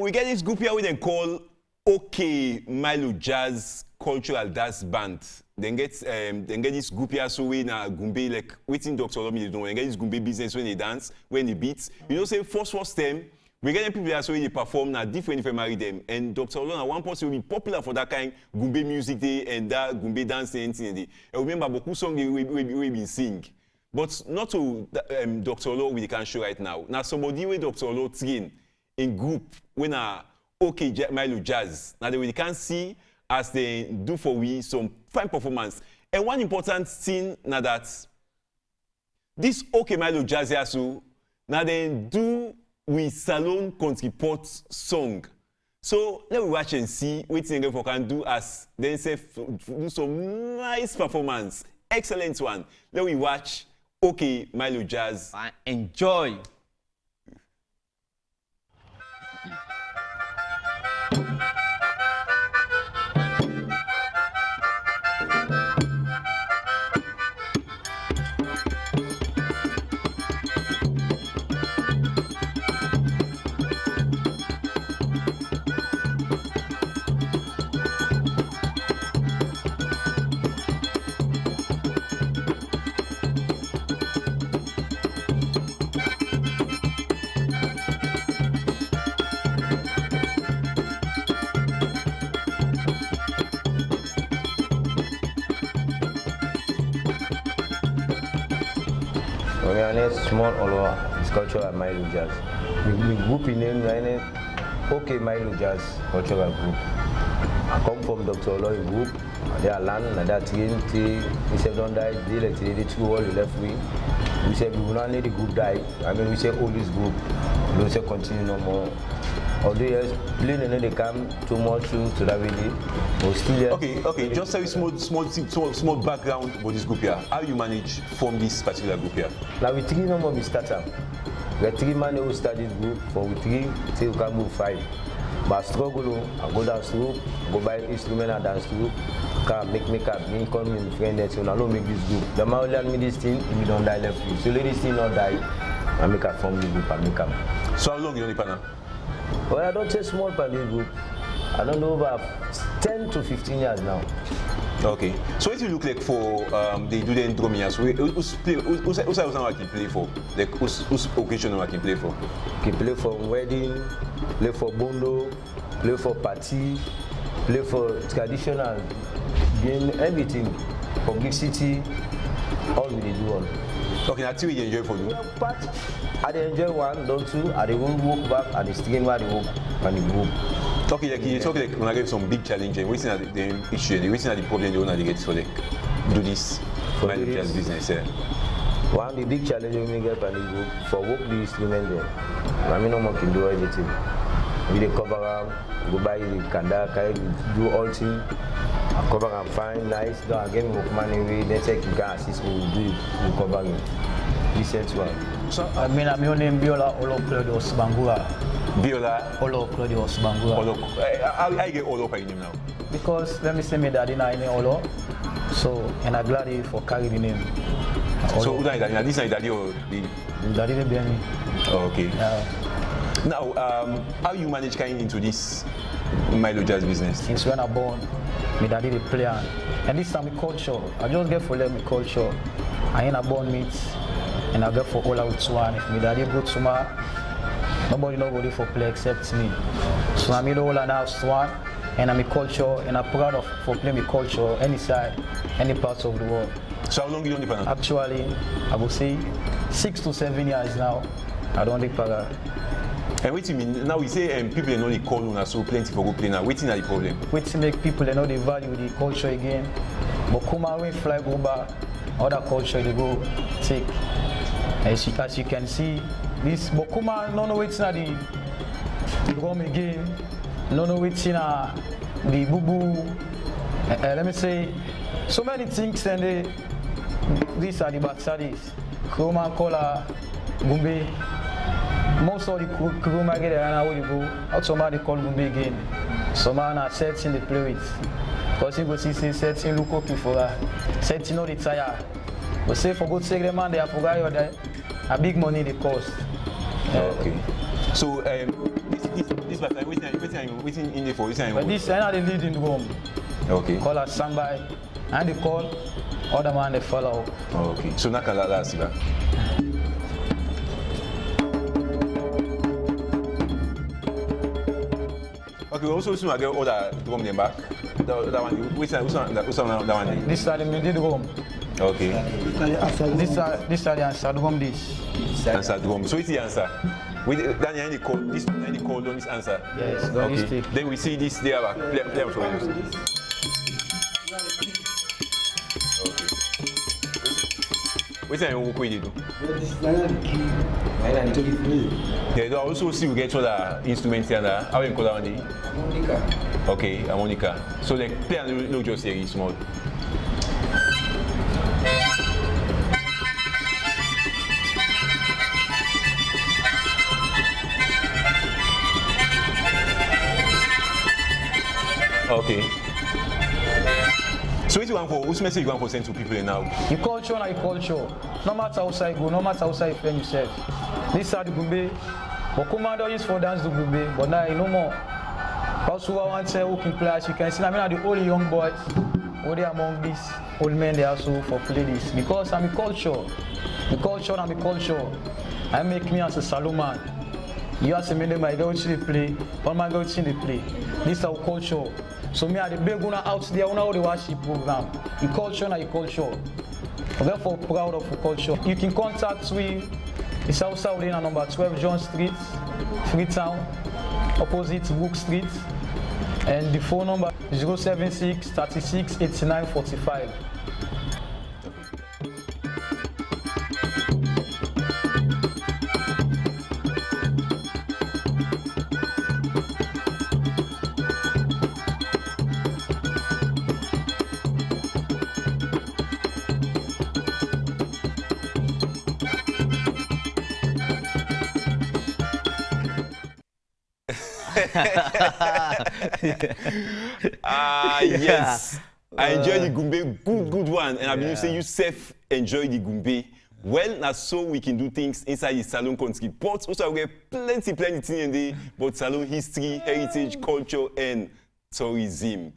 we get this group here we then call OK Milo Jazz Cultural Dance Band. Then get this group here so we na Gumbe like waiting Dr. Olomi don't get this Gumbe business when they dance, when they beat. You know say first time we get people here so they perform na different if I marry them. And Dr. Olomi at one point will be popular for that kind Gumbe music day and that Gumbe dance and thing. I remember beaucoup song we been sing. But not to Dr. Olo we can show right now. Now somebody with Dr. Olo train in group when OK Milo Jazz. Now we can see as they do for we some fine performance. And one important thing now that this OK Milo Jazz also now they do with Salon Kɔntri Pɔt song. So let me watch and see what thing for can do as then say do some nice performance. Excellent one. Let me watch OK Milo Jazz. Enjoy. Small Olo is cultural Milo Jazz. We group in name OK Milo Jazz cultural group. I come from Dr. Olo group. They are land and that we said don't die. They two all left we. We said we will not let the group die. I mean we say all this group. We don't say continue no more. Although yes, playing and they come too much to that way. But still Okay. Just tell me small background about this group here. How you manage from this particular group here? Now we thinking no more we start up. We 3 man who start this group for 3 till we can move 5. But struggle, I go dance group, go buy instrument and dance group. Can make up, me come in friend that so I don't make this group. The man learn me this thing, if you don't die left you. So let this thing not die, I make a form the group and make up. So how long you only partner? Well, I don't say small for this group. I don't know over 10 to 15 years now. Okay. So what do you look like for they do the drum here? So who's I can play for? Like who's occasion I can play for? Can play for wedding, play for bondo, play for party, play for traditional game, everything. Publicity, all we do all. Okay, that's what you enjoy for you. But I enjoy one, don't two, I will walk back and the string where they walk and the group. Okay, like you talk like when I get some big challenge, what's the issue, what's the problem you want to get for like do this for my business? Yeah. One the big challenge we get for the group for work the instrument there. I mean no more can do everything. We dey cover them, go buy the kanda, do all things. Cover them fine, nice. Don't give me money we then take you can assist me do we cover me. This is one. So I mean I'm your name Biola Olo Claudius Bangura. Biola Olo Claudius Bangura. Olo. I get Olo by name now. Because let me say me daddy na any Olo. So and I'm glad for carry the name. Olo. So who daddy? This is daddy or the daddy dey bear me. Oh, okay. Now how you manage getting into this Milo Jazz business? Since when I born, my daddy dey play and this time my culture. I just get for them my culture. I ain't a born meat. And I go for all out one. If my daddy go to my, nobody for play except me. So I made all an house one, and I'm a culture, and I'm proud of for playing my culture any side, any parts of the world. So how long you only play? Actually, I would say 6 to 7 years now. I don't live para. And what you mean? Now we say people don't only call on us so plenty for go play now. What's the problem? Wait to make people they know the value the culture again. But come away fly go back, other culture they go take. As you can see, this Bokuma no know it's not the drum again, no know it's in the boo. Let me say, so many things and these are the Batsadis, Kroma, Kola, Gumbe. Most of the Kroma get around how you go, out somebody call Gumbe again. Some man are setting the play with. Because you go see setting look okay for her, setting all the tire. But say for God's sake, the man they have forgot your day. A big money they cost. Okay. So this but I'm waiting in the for but this I know the leading room. Okay. Call us standby and they call other man they follow. Okay. So now can last year. Okay, we also soon I get all the drum them back. That one which one This are the middle room. Okay. This are the answer drum this. Answer drum. So it's the answer. Then you call this any call on this answer. Yes, okay. Then we see this there back. Play for you. Okay. Which time you work with it? This is the key. Yeah, I also see we get other instruments here. How you call that one? Harmonica. Okay, harmonica. So like play and no just here small. Okay. So what you want for? Whose message you want for send to people now? Your culture na your culture. No matter outside go, no matter outside you find yourself. This are the Gumbe. But commander used for dance the Gumbe, but now you no more. Also I want to say who can play as you can see. I mean are the only young boys. Only among these old men they also for play this. Because I'm a culture. The culture and the culture. I make me as a Salon man. You as a man I go to the play, one man go to the play. This is our culture. So me are the big one out there, one the worship program. The culture and the culture. I'm therefore proud of the culture. You can contact me. It's outside in number 12 John Street, Freetown, opposite Brook Street. And the phone number is 076 36 89 45. Yes. I enjoy the gumbe, good one. And I believe say you self enjoy the gumbe. Well, now so we can do things inside the Salon Kɔntri Pɔt. Also, we have plenty things in there about Salon history, heritage, culture, and tourism.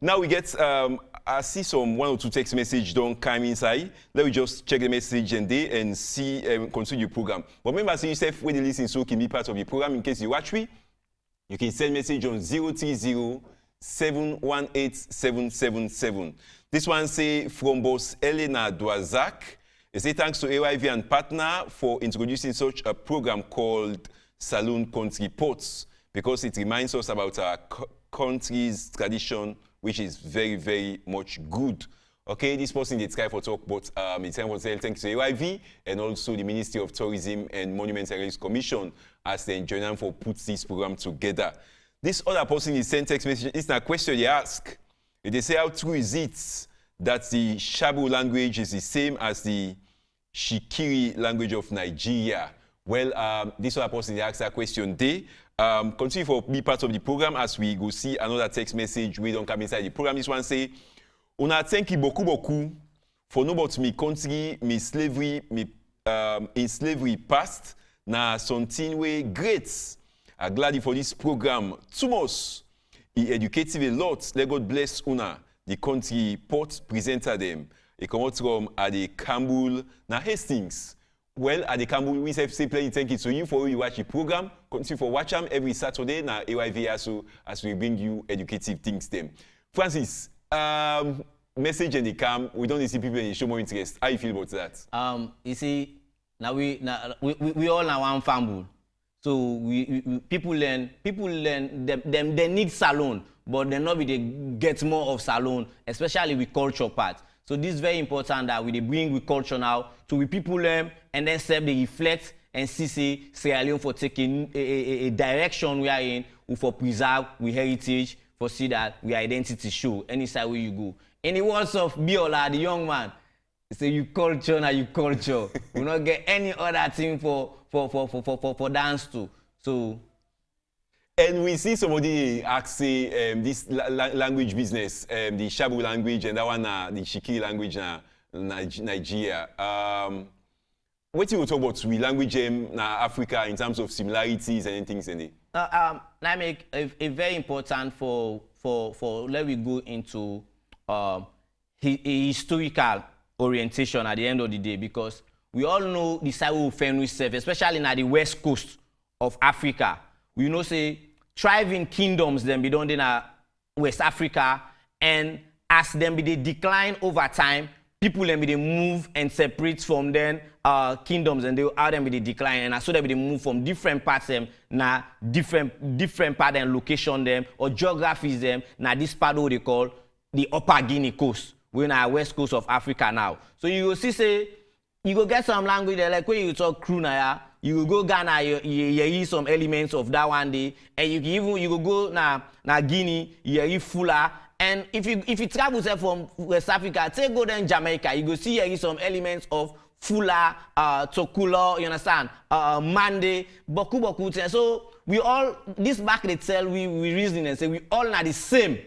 Now we get, I see some 1 or 2 text messages don't come inside. Let me just check the message and see, continue the program. But remember, say yourself when you listen, so you can be part of the program. In case you watch me, you can send message on 030-718-777. This one say from boss Elena Dwazak. They say thanks to AYV and partner for introducing such a program called Salon Kɔntri Pɔt because it reminds us about our country's tradition, which is very, very much good. Okay, this person did try for talk, but it's time for say thanks to AYV and also the Ministry of Tourism and Monuments and Relics Commission as they join them for put this program together. This other person is sent text message. It's a question they ask. They say, how true is it that the Shabu language is the same as the Shikiri language of Nigeria? Well, this other person they asked that question. They continue for be part of the program as we go see another text message. We don't come inside the program. This one say, "Una thank you beaucoup for know about me country, me slavery, me in slavery past. Na something way great. I'm glad for this program. Too much. He educative a lot. Let God bless una. The Kɔntri Pɔt presenter them. They come out from at the Campbell na Hastings. Well, at the Campbell, we say plenty thank you to you for you watch the program. Continue for watch them every Saturday na AYV as we bring you educative things them. Francis, message in the camp. We don't see people in show more interest. How you feel about that? You see, now we all now one family. So people learn them they need salon, but they not be they get more of salon, especially with culture part. So this is very important that we bring with culture now to we people learn and then self they reflect and see Sierra Leone for taking a direction we are in, for preserve we heritage, for see that we identity show any side where you go. In the words of Biola, the young man, say you culture now you culture. We not get any other thing for dance too. So, and we see somebody ask say this language business, the Shabu language and that one the Shikiri language Nigeria. What do you talk about with language na Africa in terms of similarities and things in it? I make a very important for let we go into a historical orientation at the end of the day, because we all know the side we family serve, especially in the west coast of Africa. We know say thriving kingdoms them be done in West Africa, and as them be they decline over time, people them be they move and separate from them kingdoms, and they how them be they decline, and so they be they move from different parts them na different part and location them or geographies them na this part what they call the Upper Guinea coast. We're in our west coast of Africa now. So you will see say you go get some language there, like when you talk crew now, you will go Ghana, you hear some elements of that one day, and you go go na Guinea, you hear fuller. And if you travel from West Africa, take go then Jamaica, you go see here some elements of fuller, Tokula, you understand, Mande, Boku. So we all this back they tell we reason and say we all are the same.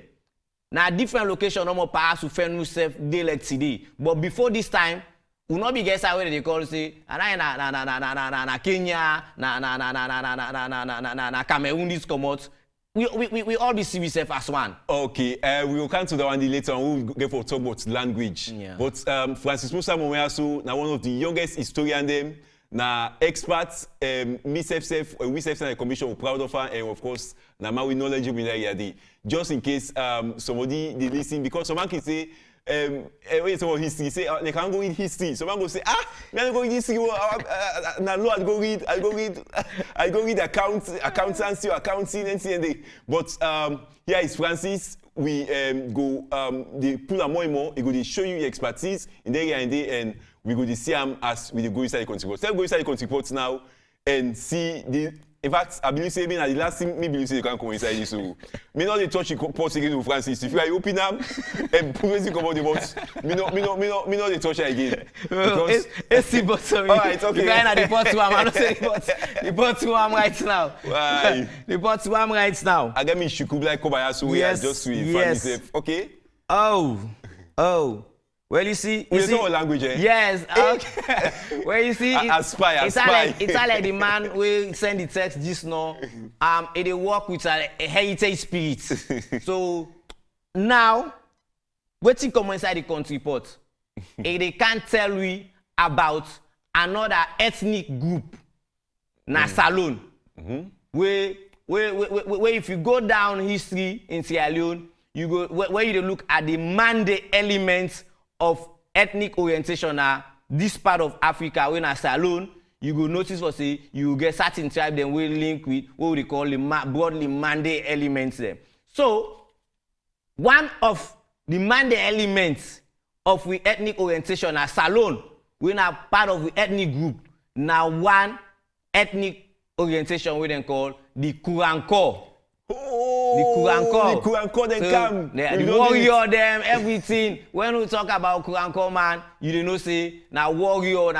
Now different location, no more perhaps to find yourself day like today. But before this time, we not be guess how they call say, na Kenya, na Cameroon this come out. We all be see ourselves as one. Okay, we will come to that one later on. We'll get for talk about language. Yeah. But Francis Musa Momeasu, now one of the youngest historian them, na experts, we self the commission we're proud of her, and of course, now we knowledgeable in that area. Just in case somebody they listen, because someone can say, when you talk about history, say they can't go read history. Someone go say, I'm go read history. Now, no, I'll go read accountancy or accounting and see. But here is Francis. We go they pull a more and more. He go to show you your expertise in the area and we go to see him as we go inside the Kɔntri Pɔt. So let's go inside the Kɔntri Pɔt now and see the In fact, I believe say me na the last thing me believe say you can come inside this. So me not the touch Pɔt again with Francis. If you are open up and previously come out the box, me not the touch again. Because it's the bottom. All right, okay. The guy at the Pɔt one, I don't say the Pɔt one right now. Why? The Pɔt one right now. I get me Shukubla Kobayasu. Yes, Just to yes. Okay. Oh. Well, you see, what language, eh? Yes. Okay. Well, you see, it's like the man will send the text just now. It work with a heritage spirit. So now, waiting come inside the country Pɔt, they can't tell we about another ethnic group. Na Salon. Where if you go down history in Sierra Leone, you go where you look at the Mande elements of ethnic orientation this part of Africa. When a Salon, you go notice for say you get certain tribe then we link with what we call the broadly Mande elements there. So one of the Mande elements of the ethnic orientation a Salon, we are part of the ethnic group. Now one ethnic orientation we then call the Kurankɔ. The Kurankɔ then come. The warrior them, everything. When we talk about Kurankɔ man, you don't know say now warrior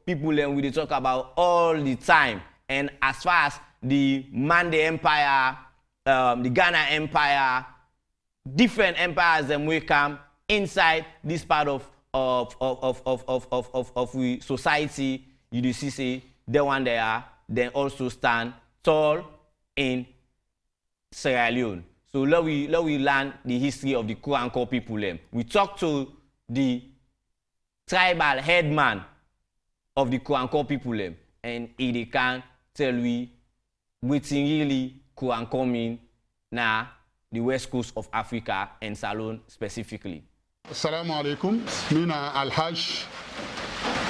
people then we talk about all the time. And as far as the Mande Empire, the Ghana Empire, different empires then we come inside this part of we society, you do see say the one there then also stand tall in Sierra Leone. So let we learn the history of the Kurankɔ people. We talk to the tribal headman of the Kurankɔ people, and he can tell we what really Kurankɔ mean na the west coast of Africa and Salon specifically. Assalamu alaikum. Mina Al-Hajj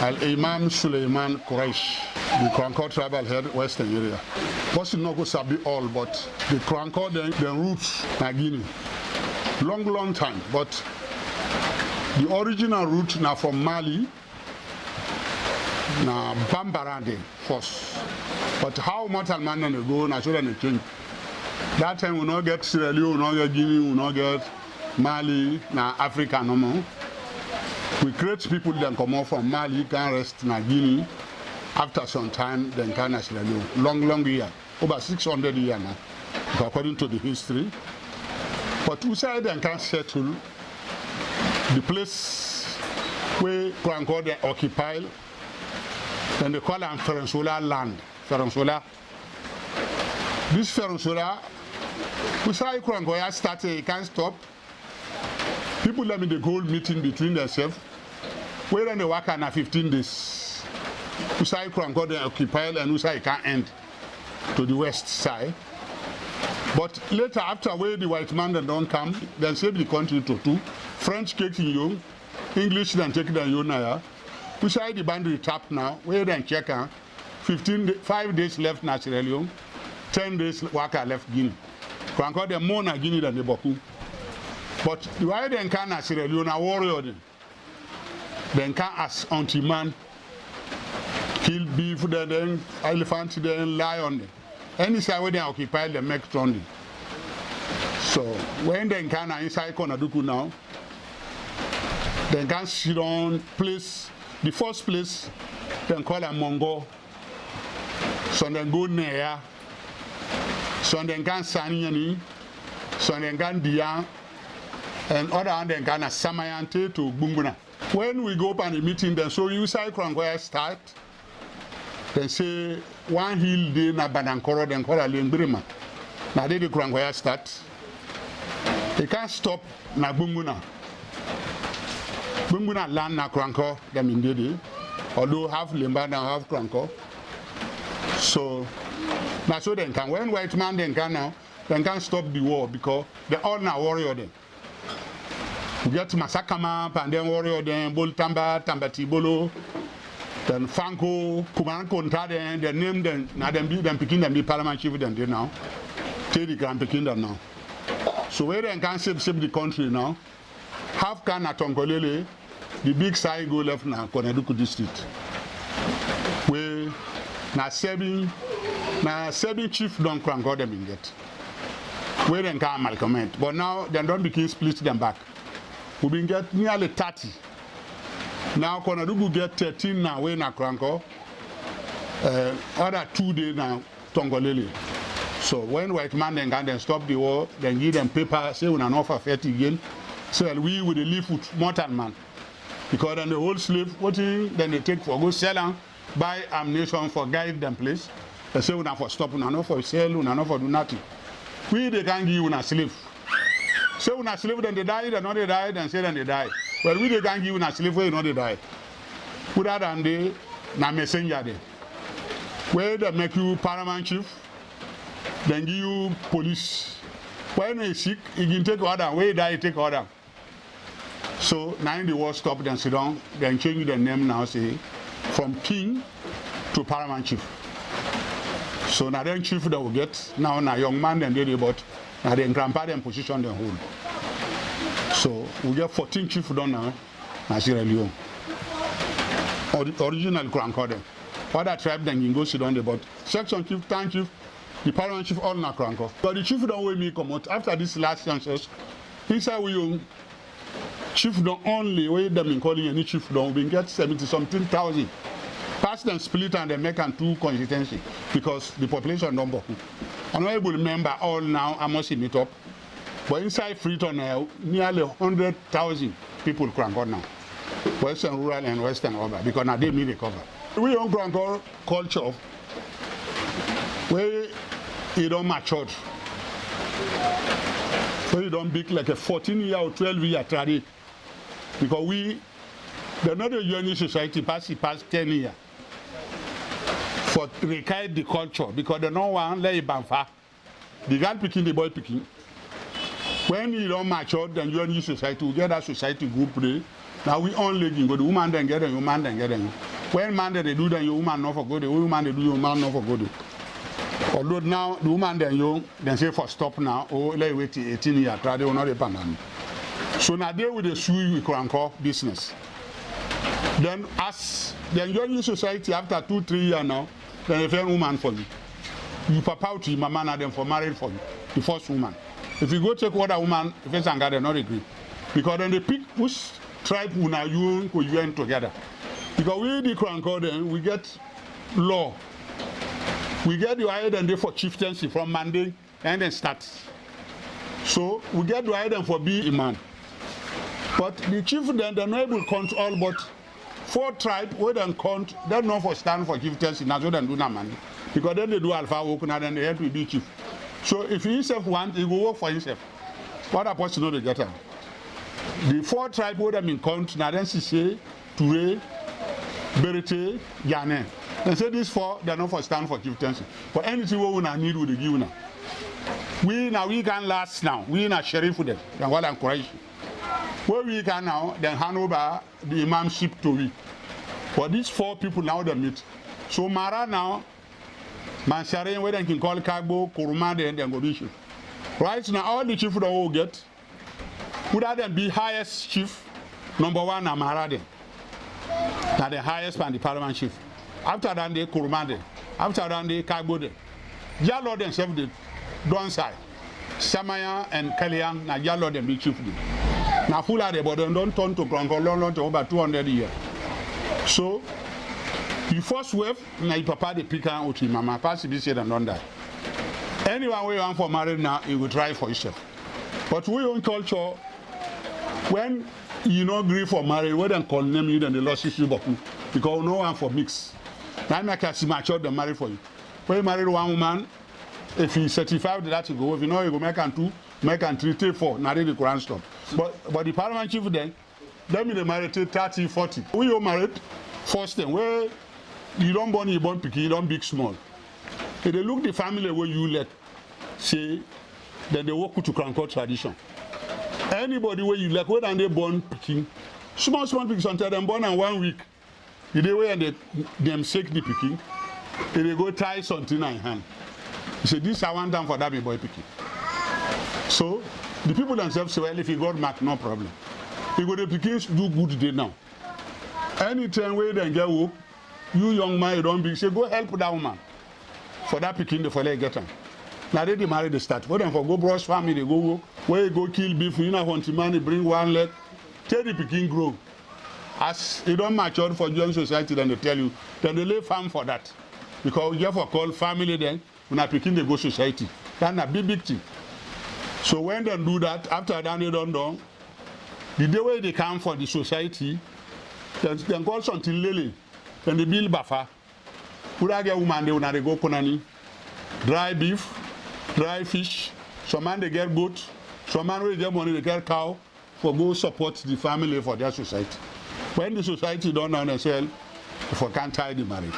Al-Imam Suleiman Quraish, the Kurankɔ tribal head, Western area. Person not go sabi all, but the Kurankɔ the roots na Guinea. Long time, but the original root na from Mali, na Bambarande first. But how much man go na show them change. That time we not get Sierra Leone, we not get Guinea, we not get Mali, na Africa no more. We create people that come out from Mali, can rest in Guinea. After some time, then can Sierra Leone. Long year, over 600 years now, according to the history. But we say then can settle the place where Kurankɔ they occupy. Then they call it Ferensola land. Ferensola. This Ferensola, we say Kurankɔ started, it can't stop. People let me the gold meeting between themselves. Where then they work on 15 days. Usai Kurankɔ they occupy and Usai can't end to the west side. But later after where the white man then don't come, then save the country to two. French take in you, English then take the Yonaya. Usai the boundary tap now, where then check 5 days left na Sierra Leone, 10 days Waka left Guinea. Kurankɔ they more na Guinea than the Boku. But the way they can as Sierra Leone warrior then can as anti-man kill beef then elephant then lion. Any side where they occupy the make only. So when they can inside Konaduku now, they can sit on place, the first place, then call a Mongo. So then go near, so then can Sanyani, so then can Dia. And other hand then Ghana Samayante to Bumbuna. When we go up on the meeting, then so you say Kurankɔ start, then say one hill day na Banankoro, then call a Limbrima. Now they the Kurankɔ start. They can't stop na Bumbuna. Bumbuna land na Kurankɔ, them in the although half Limba now half Kurankɔ. So now so then can when white man then can now, then can't stop the war because they all now warrior then. We get Masakama, Pandan Warrior, then Boltamba, Tambatibolo, then Franco, Kumankonta, then the name, then now them picking them, the parliament chief, then they now. Teddy can picking them now. So where they can save the country now, half can at Tonkolele, the big side go left now, Konaduku district. Where now saving Now, 7 chief don't crank out them in get. Where they can amalgamate. But now, they don't begin split them back. We been get nearly 30. Now, Konadugu get 13 now, we na crank out. Other 2 days now, Tongolele. So when white man then stop the war, then give them paper, say we are not for 30 again. So we will live with mortal man. Because then the whole slave, what then they take for go sell and buy ammunition for guide them place. They say we are for stop, we are not for sell, we are not for do nothing. We they can give you a slave. Say we are slave, then they die, then not they die, then say then they die. Well, we they can give you a slave, where not they die. Put that and they na messenger there. Where they make you paramount chief, then give you police. When he's sick, he can take order. When he die, he take order. So now the war stop, then sit down, then change the name now, say, from king to paramount chief. So now then chief that will get, now young man then they but now then grandpa then position then hold. So we get 14 chief done now, Sierra Leone. Original Grand Code. Other tribe then you go sit down there, but section chief, town chief, the paramount chief all na Kranko. But the chief don't weigh me come out after this last census. He said we chief don't only way them in calling any chief don't we get 70-something thousand. Pass them split and they make an 2 constituency because the population number. I'm not able to remember all now. I must meet up. But inside Freetown now, nearly 100,000 people Kranko now. Western rural and Western urban because now they need a cover. We own Kranko culture where you don't mature. So you don't big like a 14-year or 12-year tradition. Because they're not a union society past 10 years. For recite the culture because they don't want let banfa. The girl picking, the boy picking. When you don't mature, then you need society. We get that society group play. Now we only go the woman then get them, you man then get them. When man they do then your woman not for good, the woman they do your man not for good. Although now the woman then say for stop now, or let wait 18 years, try they will not depend on. So now they will sue you with business. Then as the young society after 2-3 years now, then a fair woman for you. You pop out to your man and then for married for you, the first woman. If you go take other woman, if it's anger, they not agree. Because then they pick which tribe you and together. Because we the Kranko then we get law. We get the identity for chieftaincy from Monday and then start. So we get the identity for being a man. But the chief then they're not able to count all but 4 tribes where they count, they're not for stand for chieftaincy, not so they do not man. Because then they do alpha work and then they have to be chief. So if he himself wants, he will work for himself. What a person know they get him. The 4 tribes where they count, now then Sise, Touré, Berete, Yane. And say these 4, they're not for stand for chieftaincy. But anything we need, we give now. We can last now. We not sheriff for them. Then what I'm correct. Where we can now, then hand over the imamship to we. For these 4 people now they meet. So Mara now, Manshare, where they can call Kagbo, Kuruma, then go to chief. Right now, all the chief that will get, would that be highest chief, number 1 Amara then. Now the highest and the parliament chief. After that, they Kurumade. After that, they Kagode. Yalo themselves, the Donsai. Samaya and Kalian, now Yalo them big chief. Now, full of the but don't turn to Kranko long to over 200 years. So, the first wave, now papa the picker out in mama, pass this year and don't die. Anyone we want for marriage now, he will try for himself. But we own culture, when you not agree for marriage, we don't call them you, then the loss issue because no one for mix. Now I can see my child and marry for you. When you marry one woman, if he certified that you go, if you know you go make and 2, make and 3, 3, 4, now the Quran stop. But the parliament chief then they married 30, 40. We all married first thing where you don't born picky, you don't big small. If they look the family where you let say that they work to Kranko tradition. Anybody where you like where they born picking, small pigs until them born in 1 week. The day where they shake the picking, they go tie something in hand. You say this I want them for that boy picking. So the people themselves say, well, if you got mark, no problem. You go the pickings do good day now. Anytime where they get work, you young man, you don't be say go help that woman. for that pikin for let get am. Now they marry the start. What them for go brush family they go where you go kill beef, you know want money bring one leg, tell the pikin grow. As it don't mature for young society, then they tell you, then they lay farm for that. Because you have to call family then, when I pikin they go society. That's a big thing. So when they do that, after that they don't do, the day way they come for the society, then call something lily, then they build buffer. Put a woman they when they go konani, dry beef, dry fish, some man they get goat, some man will get money they get cow for go support the family for their society. When the society don't know themselves, if I can't tie the marriage,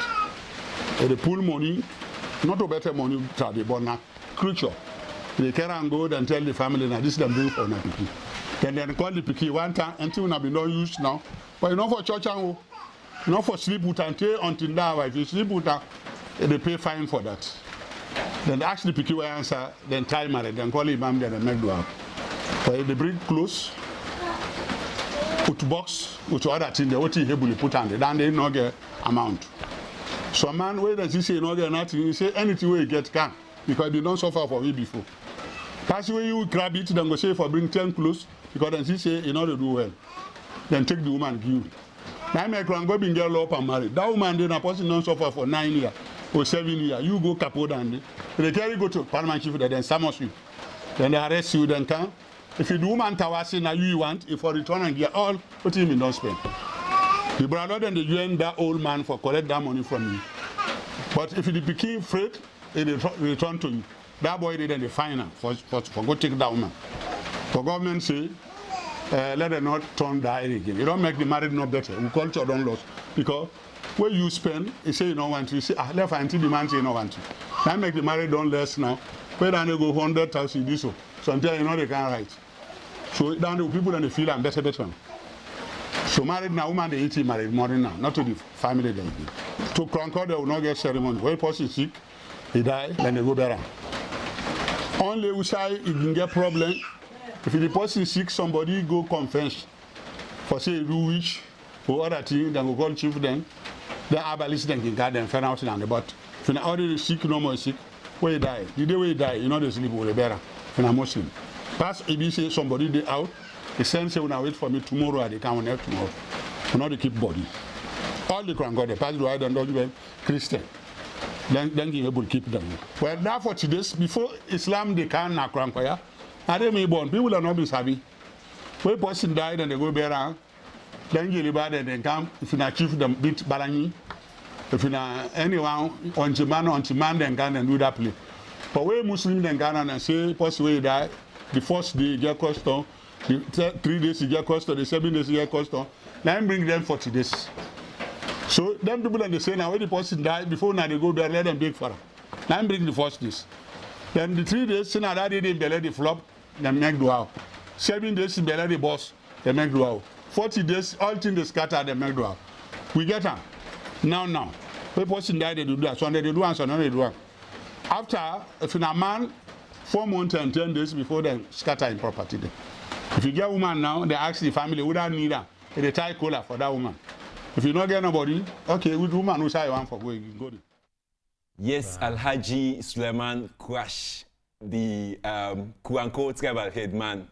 they pull money, not to better money to the born creature. They carry and go and tell the family now this is them doing for na pikin. Then they call the pikin one time until we have been not used now. But you know for church and not for sleep with until now. If you sleep with they pay fine for that. Then they ask the pikin will answer, then tie marriage, then call the imam, then they make dua. But they bring clothes. Put box with other things, they what he able put on, then they not get amount. So man, where does he say not get nothing? He say anything where you get can because they don't suffer for me before. Pass where you grab it, then go say for bring 10 clothes because then he say you know they do well. Then take the woman give you. Now make one go bring girl up and marry. That woman then a person don't suffer for 9 years or 7 years. You go capo and they carry go to Parliament chief, then summons you. Then they arrest you, then come. If you do woman tawasi now you want, if for return and get all, what do you mean don't spend? The brother then they join that old man for collect that money from you. But if you became afraid, they return to you. That boy then they fine him for go take that woman. For government say, let them not turn that again. You don't make the marriage no better. We culture don't lose. Because when you spend, you say you don't want to, you say, left until the man say you don't want to. That make the marriage don't less now. Where then they go 100,000 this so. So until you know they can't write. So down the people and they feel and better. So married now, woman they eat married more than now, not to the family they give. To conquer they will not get ceremony. When person is sick, he die, then they go better. Only we say you can get problem. If the person is sick, somebody go confess for say do which or other thing, then go call chief then abolish them can guard them find out in the butt. If you already sick, no more sick, where you die. The day where you die, you know they sleep with the better. When I'm Muslim. Pass if you say somebody they out, the same say when I wait for me tomorrow, they come on here tomorrow. You know they keep body. All the Quran God, they pass the right and don't Christian. Then you able to keep them. Well, now for today, before Islam they can't na Quran Koya, and they may born. People are not be savvy. When person died and they go around, then you live and then come. If you not chief them beat Balangi, if you not anyone on demand then can and do that play. But when Muslim then Ghana and say, possibly die, the first day you get custom, the 3 days you get custom, the 7 days you get custom, then bring them 40 days. So them people and they say now when the person die, before now they go there, let them beg for her. Then bring the first days. Then the 3 days, now that day they belay the flop, then make dua. 7 days in belay the boss, they make dua. 40 days, all things they scatter, they make dua. We get them. Now. When the person die, they do that. So they do and so they do that. After, if you're a man, 4 months and 10 days before they scatter in property. If you get a woman now, they ask the family, would I need her? They tie cola for that woman. If you don't get nobody, okay, with woman who say you want for going, go. Yes, Alhaji Suleiman Crash, the Kuranko tribal head man.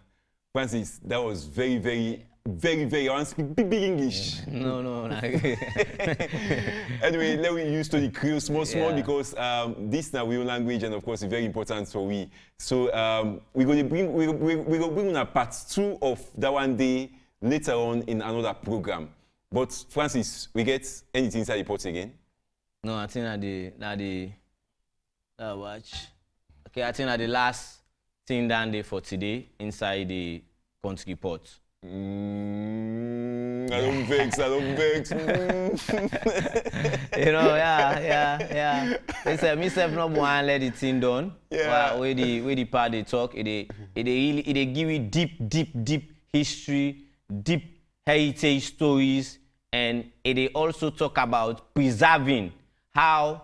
Francis, that was very, very, I want to speak big English. No. Anyway, let me use to the Creole small because this now real language and of course it's very important for we. So we're going to bring a part 2 of that one day later on in another program. But Francis, we get anything inside the pot again? No, I think that the watch. Okay, I think that the last thing down there for today inside the Kɔntri Pɔt. I don't vex. You know, yeah. They say myself not want let the thing done. Yeah. Where the part they talk, it give you deep history, deep heritage stories, and it also talk about preserving how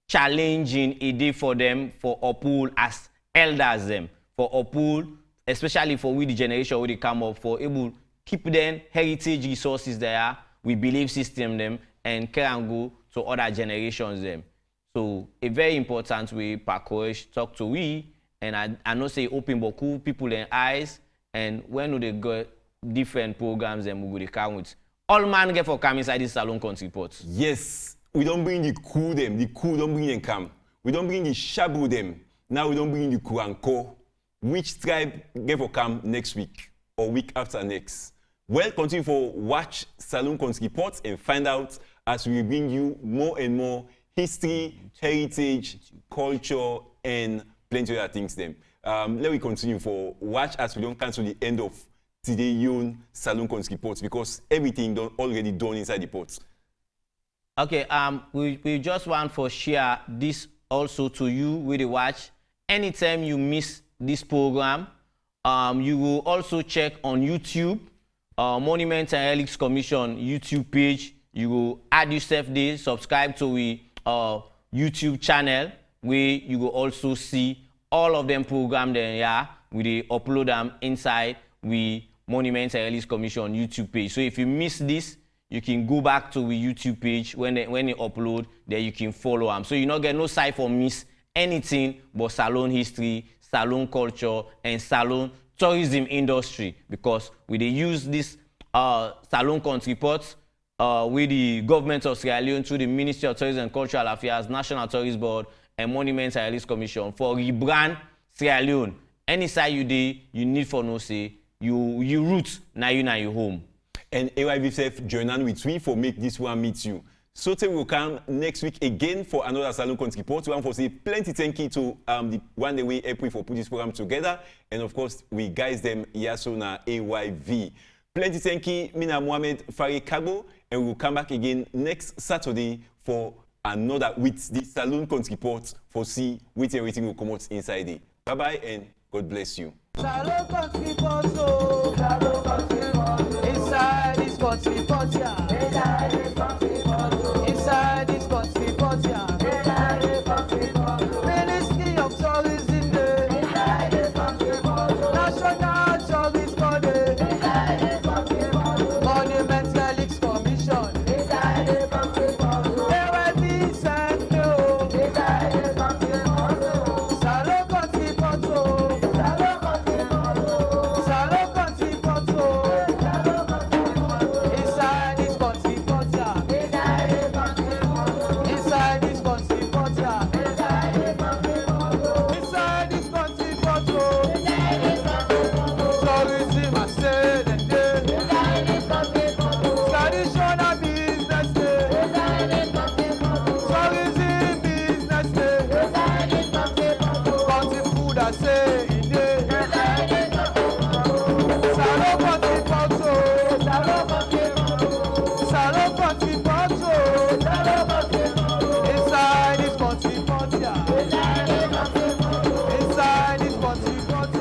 challenging it is for them for uphold as elders them for uphold, especially for we the generation where they come up for able keep them heritage resources there, we belief system them and carry and go to other generations them. So a very important way, Pakoish talk to we, and I know say open but cool people and eyes, and when they got different programs and we go count with. All man get for come inside this Salon Kɔntri Pɔt. Yes, we don't bring the cool don't bring them come. We don't bring the shabu them. Now we don't bring the kuranko. Which tribe get for come next week or week after next? Well, continue for watch Salon Kɔntri Pɔt and find out as we bring you more and more history, heritage, culture, and plenty of other things them. Let me continue for watch as we don't cancel the end of today's own Salon Kɔntri Pɔt because everything already done inside the pot. Okay, we just want for share this also to you with the watch. Anytime you miss this program, you will also check on YouTube, Monuments and Relics Commission YouTube page. You will add yourself there, subscribe to we YouTube channel where you will also see all of them program there. Yeah, we upload them inside we Monuments and Relics Commission YouTube page. So if you miss this, you can go back to the YouTube page when they upload. There you can follow them. So you not get no side for miss anything but salon history, salon culture, and salon tourism industry because we they use this Salon Kɔntri Pɔt with the government of Sierra Leone through the Ministry of Tourism and Cultural Affairs, National Tourist Board, and Monuments and Relics Commission for rebrand Sierra Leone. Any side you do, you need for no say you root now you home. And AYV join with me for make this one meet you. So we will come next week again for another Salon Kɔntri Pɔt. We want to say plenty thank you to the one day we help for put this program together. And of course, we guys them Yasona AYV. Plenty thank you, Mina Mohamed Farid Kabo, and we will come back again next Saturday for another with the Salon Kɔntri Pɔt for see with everything will come out inside it. Bye bye and God bless you. Salon Kɔntri Pɔt, oh, Salon Kɔntri Pɔt, inside this Kɔntri Pɔt, yeah. Inside this Kɔntri Pɔt, inside this Kɔntri Pɔt, yeah. Inside this Kɔntri Pɔt, Ministry of Tourism, inside this Kɔntri Pɔt, National Tourist Board, inside this Kɔntri Pɔt, Monuments and Relics Commission, inside this Kɔntri Pɔt, AYV Center, inside this Kɔntri Pɔt, Salon Kɔntri Pɔt, oh. Salon Kɔntri Pɔt, inside this Kɔntri Pɔt, inside this Kɔntri Pɔt, inside this Kɔntri Pɔt, tourism I say the day, traditional business day, tourism business day, country food I say in day. Salon Kɔntri Pɔt, Salon Kɔntri Pɔt, Salon Kɔntri Pɔt, inside this Kɔntri Pɔt, inside this Kɔntri Pɔt,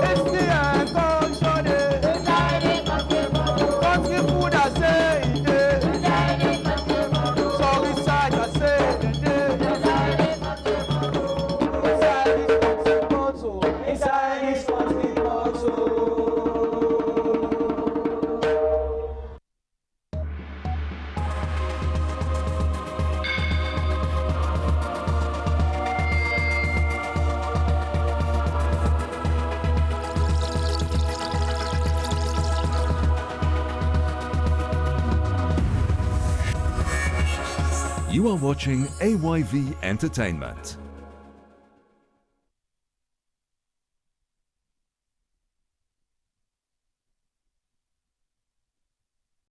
history and culture day, country food I say in day, tourist side I say in day, inside this Kɔntri Pɔt, inside this Kɔntri Pɔt. You are watching AYV Entertainment.